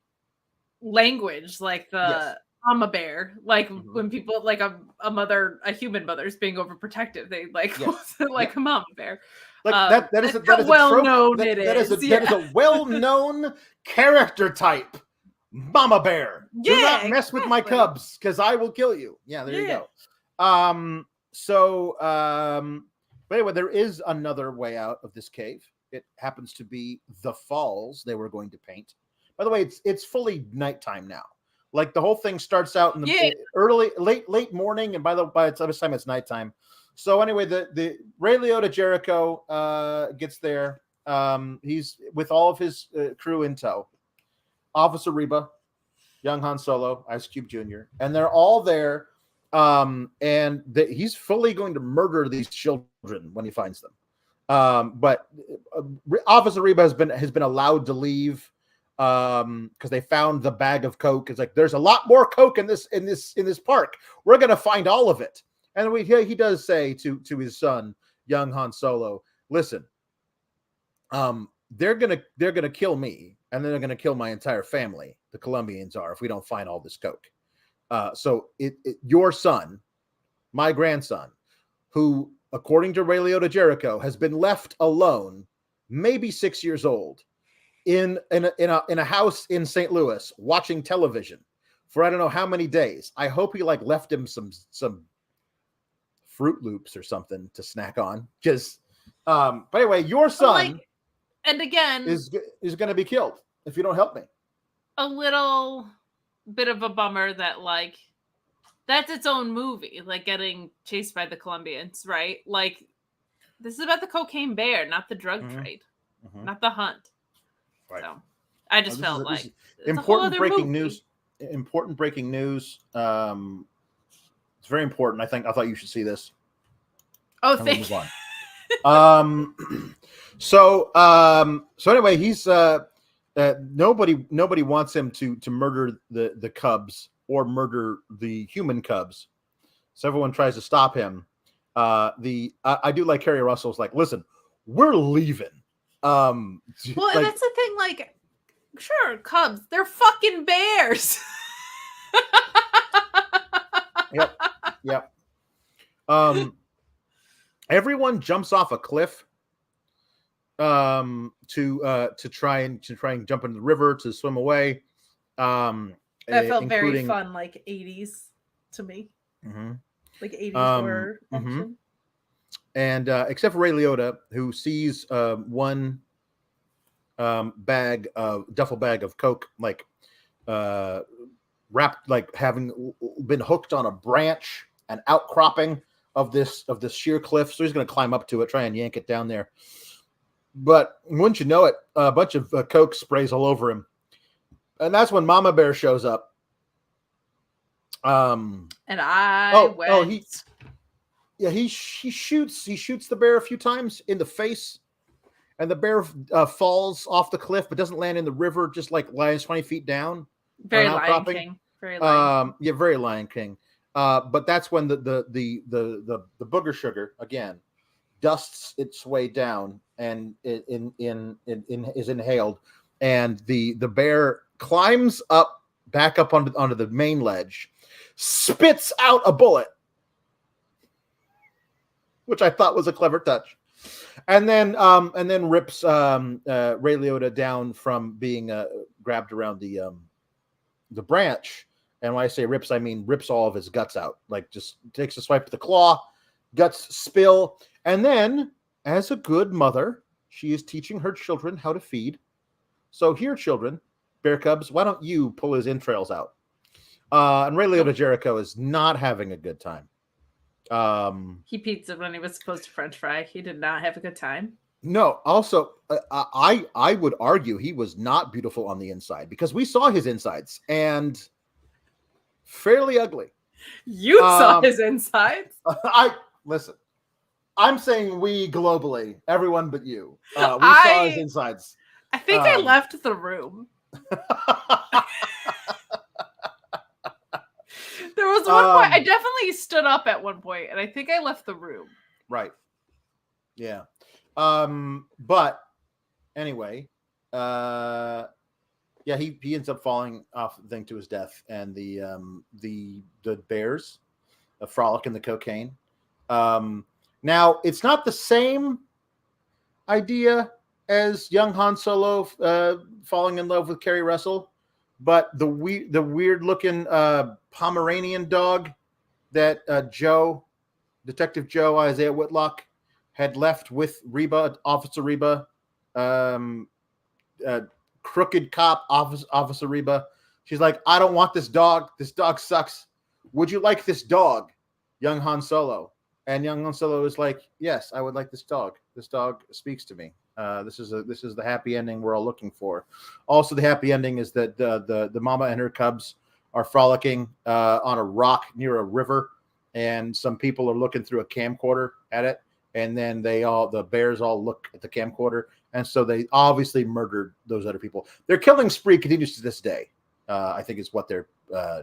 language, like the I'm a bear. Like when people like a human mother's being overprotective, they like like a mama bear. Like that is a well-known character type. Mama bear. Do not mess with my cubs because I will kill you. Yeah, there you go. But anyway, there is another way out of this cave. It happens to be the falls they were going to paint. By the way, it's fully nighttime now. Like the whole thing starts out in the late morning, and by the time it's nighttime. So anyway, the Ray Liotta Jericho gets there. He's with all of his crew in tow. Officer Reba, young Han Solo, Ice Cube Jr., and they're all there. And he's fully going to murder these children when he finds them. But Officer Reba has been allowed to leave because they found the bag of coke. It's like there's a lot more coke in this park. We're gonna find all of it. And he does say to his son, young Han Solo, listen, they're gonna kill me, and then they're gonna kill my entire family. The Colombians are, if we don't find all this coke. So your son, my grandson, who, according to Ray Liotta Jericho, has been left alone, maybe 6 years old, in a house in St. Louis watching television for I don't know how many days. I hope he like left him some Fruit Loops or something to snack on. Because, but anyway, your son, and again, is going to be killed if you don't help me. A little bit of a bummer that like that's its own movie, like getting chased by the Colombians, right? Like this is about the cocaine bear, not the drug trade, not the hunt. Right. So I just felt like important breaking news. Important breaking news. It's very important. I thought you should see this. Oh, thank you. So anyway, he's nobody wants him to murder the cubs or murder the human cubs. So everyone tries to stop him. I do like Kerry Russell's like, listen, we're leaving. Well, like, that's the thing. Like, sure, cubs, they're fucking bears. Yep. Everyone jumps off a cliff to try and jump into the river to swim away. That felt very fun, like 80s to me. Like 80s horror action. And except for Ray Liotta, who sees one duffel bag of coke, like wrapped, like having been hooked on a branch, an outcropping of this sheer cliff. So he's going to climb up to it, try and yank it down there. But wouldn't you know it, a bunch of coke sprays all over him, and that's when Mama Bear shows up. And he shoots the bear a few times in the face, and the bear falls off the cliff but doesn't land in the river, just like lands 20 feet down. Very Lion King. Very Lion King. Very Lion King. But that's when the booger sugar again dusts its way down and is inhaled, and the bear climbs up back up onto the main ledge, spits out a bullet, which I thought was a clever touch, and then rips Ray Liotta down from being grabbed around the branch. And when I say rips, I mean rips all of his guts out. Like just takes a swipe with the claw, guts spill. And then, as a good mother, she is teaching her children how to feed. So here, children, bear cubs, why don't you pull his entrails out? And Ray Liotta Jericho is not having a good time. He pizza when he was supposed to French fry. He did not have a good time. No, also, I would argue he was not beautiful on the inside because we saw his insides and fairly ugly. You saw his insides. Listen. I'm saying we globally, everyone but you. We saw his insides. I think I left the room. There was one point I definitely stood up at one point, and I think I left the room. Right. Yeah. But anyway, yeah, he ends up falling off the thing to his death, and the bears frolic in the cocaine. Now it's not the same idea as young Han Solo falling in love with Carrie Russell, but the weird looking Pomeranian dog that Detective Joe Isaiah Whitlock had left with Reba, Officer Reba, crooked cop Officer Reba. She's like, I don't want this dog. This dog sucks. Would you like this dog, young Han Solo? And young Han Solo is like, yes, I would like this dog. This dog speaks to me. This is the happy ending we're all looking for. Also, the happy ending is that the mama and her cubs are frolicking on a rock near a river, and some people are looking through a camcorder at it, and then the bears all look at the camcorder, and so they obviously murdered those other people. Their killing spree continues to this day. I think is what they're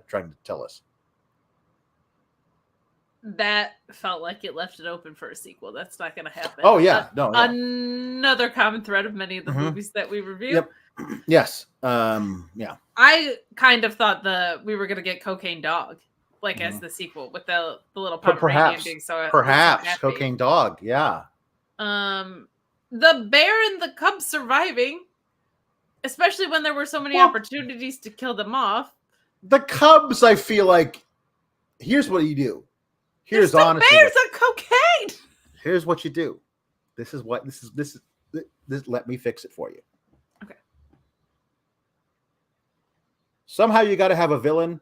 trying to tell us. That felt like it left it open for a sequel. That's not going to happen. Oh yeah, Another common thread of many of the movies that we review. Yep. Yes. Yeah. I kind of thought we were going to get Cocaine Dog, like as the sequel with the little Pomeranian being perhaps so Cocaine Dog. Yeah. The bear and the cub surviving, especially when there were so many opportunities to kill them off. The cubs, I feel like, here's what you do. Here's honestly, bears on cocaine. Here's what you do. This is. Let me fix it for you. Okay. Somehow you got to have a villain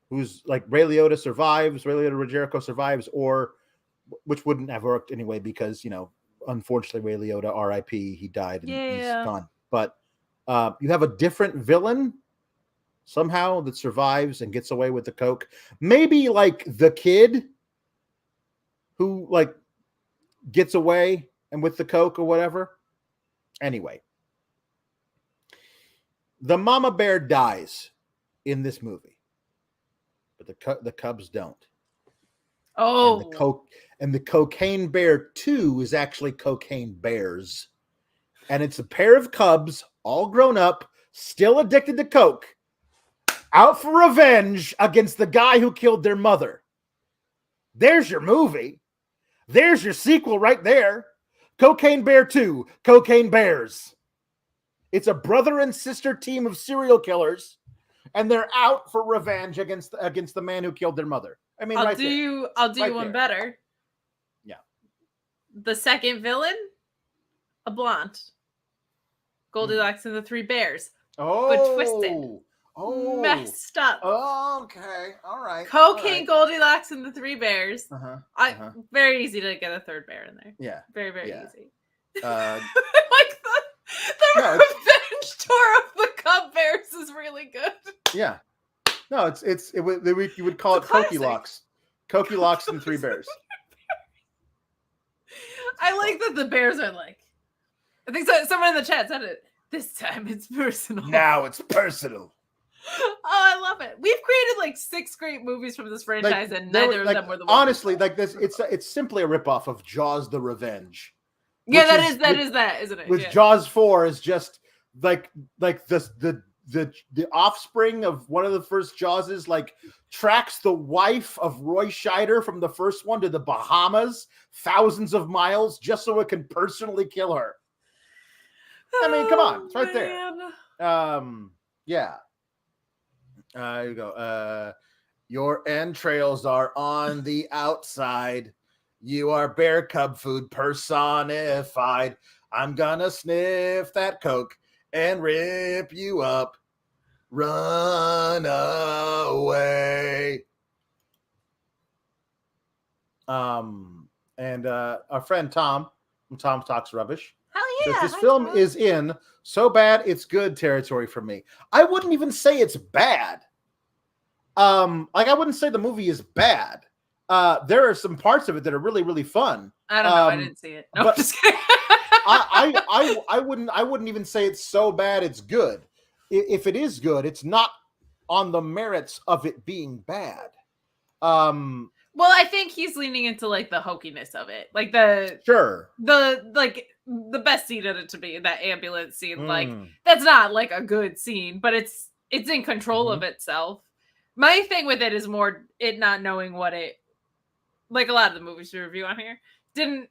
who's like Ray Liotta survives, Ray Liotta Jericho survives, or which wouldn't have worked anyway because unfortunately Ray Liotta, R.I.P. He died and he's gone. But you have a different villain somehow that survives and gets away with the coke. Maybe like the kid who like gets away and with the coke or whatever. Anyway, the mama bear dies in this movie, but the cubs don't. Oh, and the Cocaine Bear 2 is actually Cocaine Bears, and it's a pair of cubs all grown up, still addicted to coke, out for revenge against the guy who killed their mother. There's your movie. There's your sequel right there. Cocaine Bear 2, Cocaine Bears. It's a brother and sister team of serial killers, and they're out for revenge against the man who killed their mother. I mean, I'll do you one better. Yeah. The second villain, a blonde. Goldilocks and the Three Bears. Oh. But twisted. Oh, messed up. Oh, okay. All right. Cocaine, Goldilocks, and the Three Bears. Very easy to get a third bear in there. Yeah. Very, very easy. Like the revenge tour of the Cub Bears is really good. Yeah. No, you would call it Cokie Locks. Cokie Locks and Three Bears. I like that the bears are like, I think someone in the chat said it. This time it's personal. Now it's personal. Oh, I love it. We've created like 6 great movies from this franchise, and neither of them were the ones. Honestly, like this, it's simply a ripoff of Jaws: The Revenge. Yeah, that is, isn't it? With Jaws 4 is just like the offspring of one of the first Jawses, like tracks the wife of Roy Scheider from the first one to the Bahamas, thousands of miles, just so it can personally kill her. I mean, come on, it's right there. Yeah. You go. Your entrails are on the outside. You are bear cub food personified. I'm gonna sniff that coke and rip you up. Run away. And our friend Tom from Tom Talks Rubbish. Hell yeah. Says, this film is in so bad it's good territory for me. I wouldn't even say it's bad. Like I wouldn't say the movie is bad. There are some parts of it that are really, really fun. I don't know. I didn't see it. No, but I'm just kidding. I wouldn't even say it's so bad it's good. If it is good, it's not on the merits of it being bad. Well, I think he's leaning into like the hokiness of it, like the best scene in it to me, that ambulance scene. Like that's not like a good scene, but it's in control of itself. My thing with it is more it not knowing what it, like a lot of the movies we review on here, it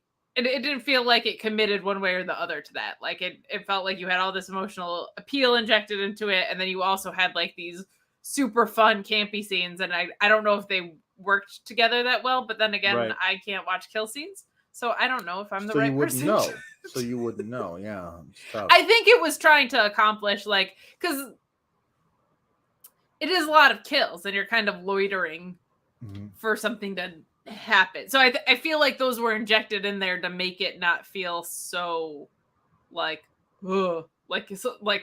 didn't feel like it committed one way or the other to that. Like it felt like you had all this emotional appeal injected into it, and then you also had like these super fun campy scenes, and I don't know if they worked together that well, but then again, I can't watch kill scenes, so I don't know if I'm the right person. So you wouldn't know. Yeah, I think it was trying to accomplish, like, because it is a lot of kills and you're kind of loitering for something to happen. So I feel like those were injected in there to make it not feel so like, ugh, like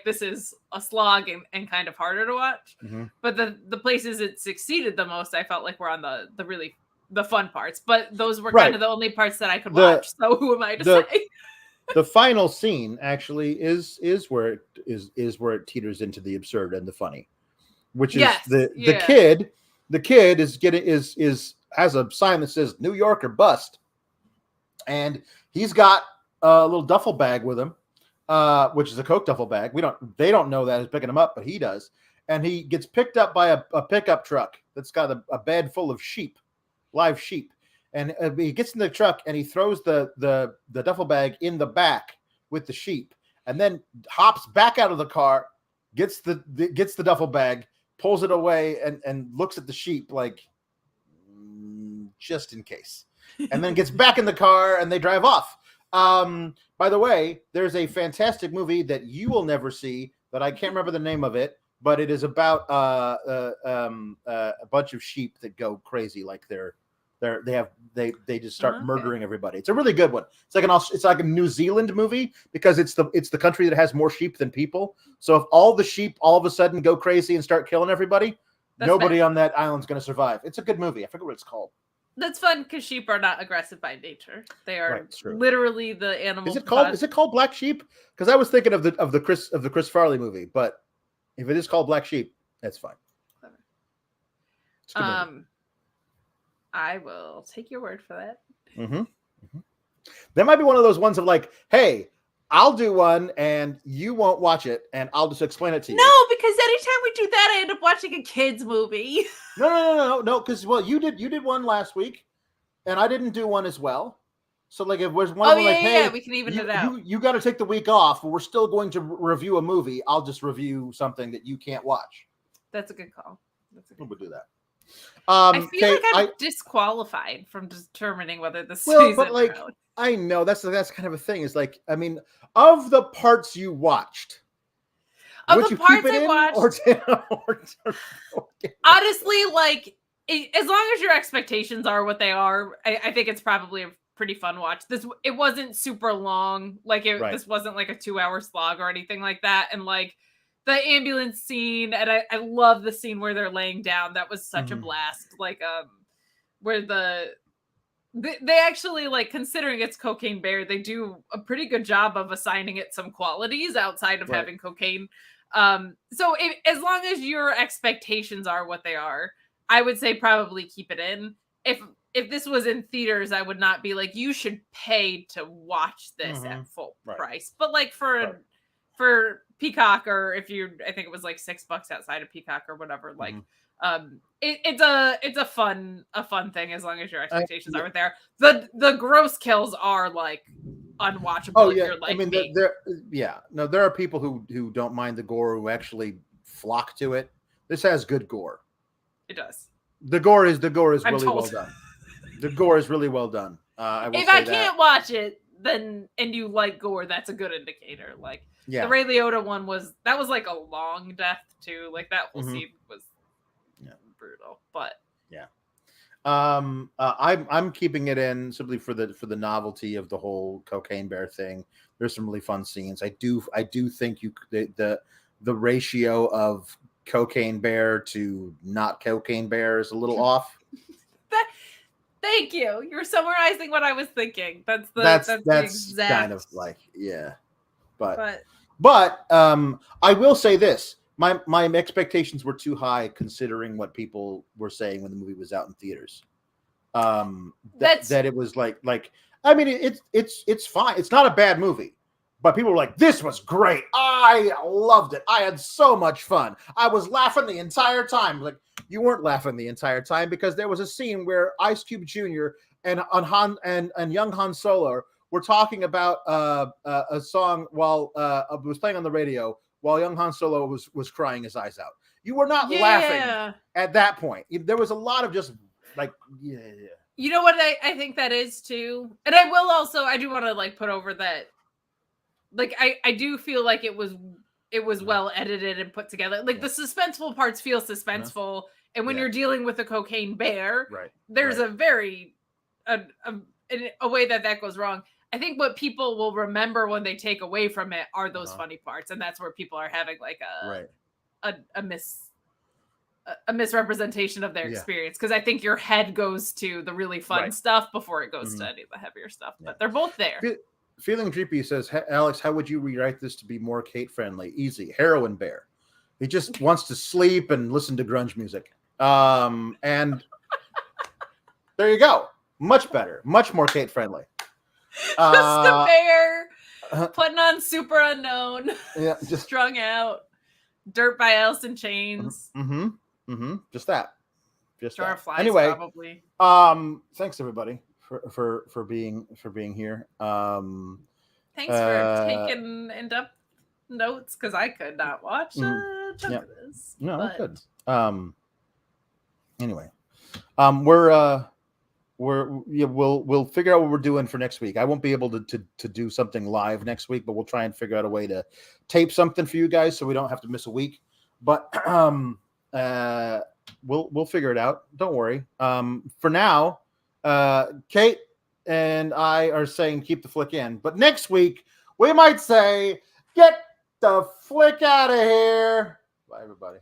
this is a slog and kind of harder to watch. But the places it succeeded the most, I felt like were on the fun parts. But those were kind of the only parts that I could watch. So who am I to say? The final scene actually is where it teeters into the absurd and the funny. Which is the kid has a sign that says New York or bust, and he's got a little duffel bag with him, which is a Coke duffel bag. They don't know that he's picking him up, but he does, and he gets picked up by a pickup truck that's got a bed full of live sheep, and he gets in the truck and he throws the duffel bag in the back with the sheep, and then hops back out of the car, gets the duffel bag, pulls it away and looks at the sheep like, just in case, and then gets back in the car and they drive off. By the way, there's a fantastic movie that you will never see, but I can't remember the name of it, but it is about a bunch of sheep that go crazy, like they just start murdering everybody. It's a really good one. It's like a New Zealand movie because it's the country that has more sheep than people. So if all the sheep all of a sudden go crazy and start killing everybody, nobody on that island's going to survive. It's a good movie. I forget what it's called. That's fun because sheep are not aggressive by nature. They are literally the animal. Is it called Black Sheep? Because I was thinking of the Chris Farley movie, but if it is called Black Sheep, that's fine. It's a good movie. I will take your word for that. There might be one of those ones of like, hey, I'll do one and you won't watch it and I'll just explain it to you. No, because anytime we do that, I end up watching a kid's movie. No. Because you did one last week and I didn't do one as well. So like if there's one of them like, hey, we can even it out. You got to take the week off, but we're still going to review a movie. I'll just review something that you can't watch. That's a good call. We'll do that. I feel like I'm disqualified from determining whether the season. But like, I know that's kind of a thing. Is like, I mean, of the parts you watched, of the parts I watched, honestly, like, as long as your expectations are what they are, I think it's probably a pretty fun watch. It wasn't super long. Like, this wasn't like a 2-hour slog or anything like that. And like, the ambulance scene, and I love the scene where they're laying down. That was such a blast. Like, where they actually, like, considering it's Cocaine Bear, they do a pretty good job of assigning it some qualities outside of having cocaine. So as long as your expectations are what they are, I would say probably keep it in. If this was in theaters, I would not be like, you should pay to watch this at full price. But like for Peacock, or if you, I think it was like $6 outside of Peacock or whatever. Like, it's a fun thing as long as your expectations aren't there. The gross kills are like unwatchable. Oh yeah, if you're like I mean me. there are people who don't mind the gore, who actually flock to it. This has good gore. It does. The gore is really well done. The gore is really well done. If I can't watch it, then and you like gore, that's a good indicator. Like the Ray Liotta one was like a long death too. Like that whole scene was brutal. But I'm keeping it in simply for the novelty of the whole cocaine bear thing. There's some really fun scenes. I do think the ratio of cocaine bear to not cocaine bear is a little off. Thank you. You're summarizing what I was thinking. That's the exact kind of like but I will say this. My expectations were too high considering what people were saying when the movie was out in theaters. That it was like I mean it's fine. It's not a bad movie. But people were like, this was great. I loved it. I had so much fun. I was laughing the entire time. Like, you weren't laughing the entire time because there was a scene where Ice Cube Jr. and young Han Solo were talking about a song while it was playing on the radio while young Han Solo was crying his eyes out. You were not laughing at that point. There was a lot of just like, You know what I think that is too? And I do want to like put over that. Like I do feel like it was well edited and put together. Like the suspenseful parts feel suspenseful, and when you're dealing with a cocaine bear, there's a very a way that goes wrong. I think what people will remember when they take away from it are those funny parts, and that's where people are having like a misrepresentation of their experience, because I think your head goes to the really fun stuff before it goes to any of the heavier stuff. But they're both there. Feeling Dreepy says, Alex, how would you rewrite this to be more Kate friendly? Easy. Heroin bear. He just wants to sleep and listen to grunge music. And there you go. Much better. Much more Kate friendly. Just a bear putting on Super Unknown. Yeah, just strung out. Dirt by Alice in Chains. Just that. Jar of Flies, anyway, probably. Thanks everybody for being here. Thanks for taking in-depth notes, because I could not watch a chunk of this. No, but... good. Anyway, we'll figure out what we're doing for next week. I won't be able to do something live next week, but we'll try and figure out a way to tape something for you guys so we don't have to miss a week. But we'll figure it out. Don't worry. For now, Kate and I are saying keep the flick in, but next week we might say get the flick out of here. Bye, everybody.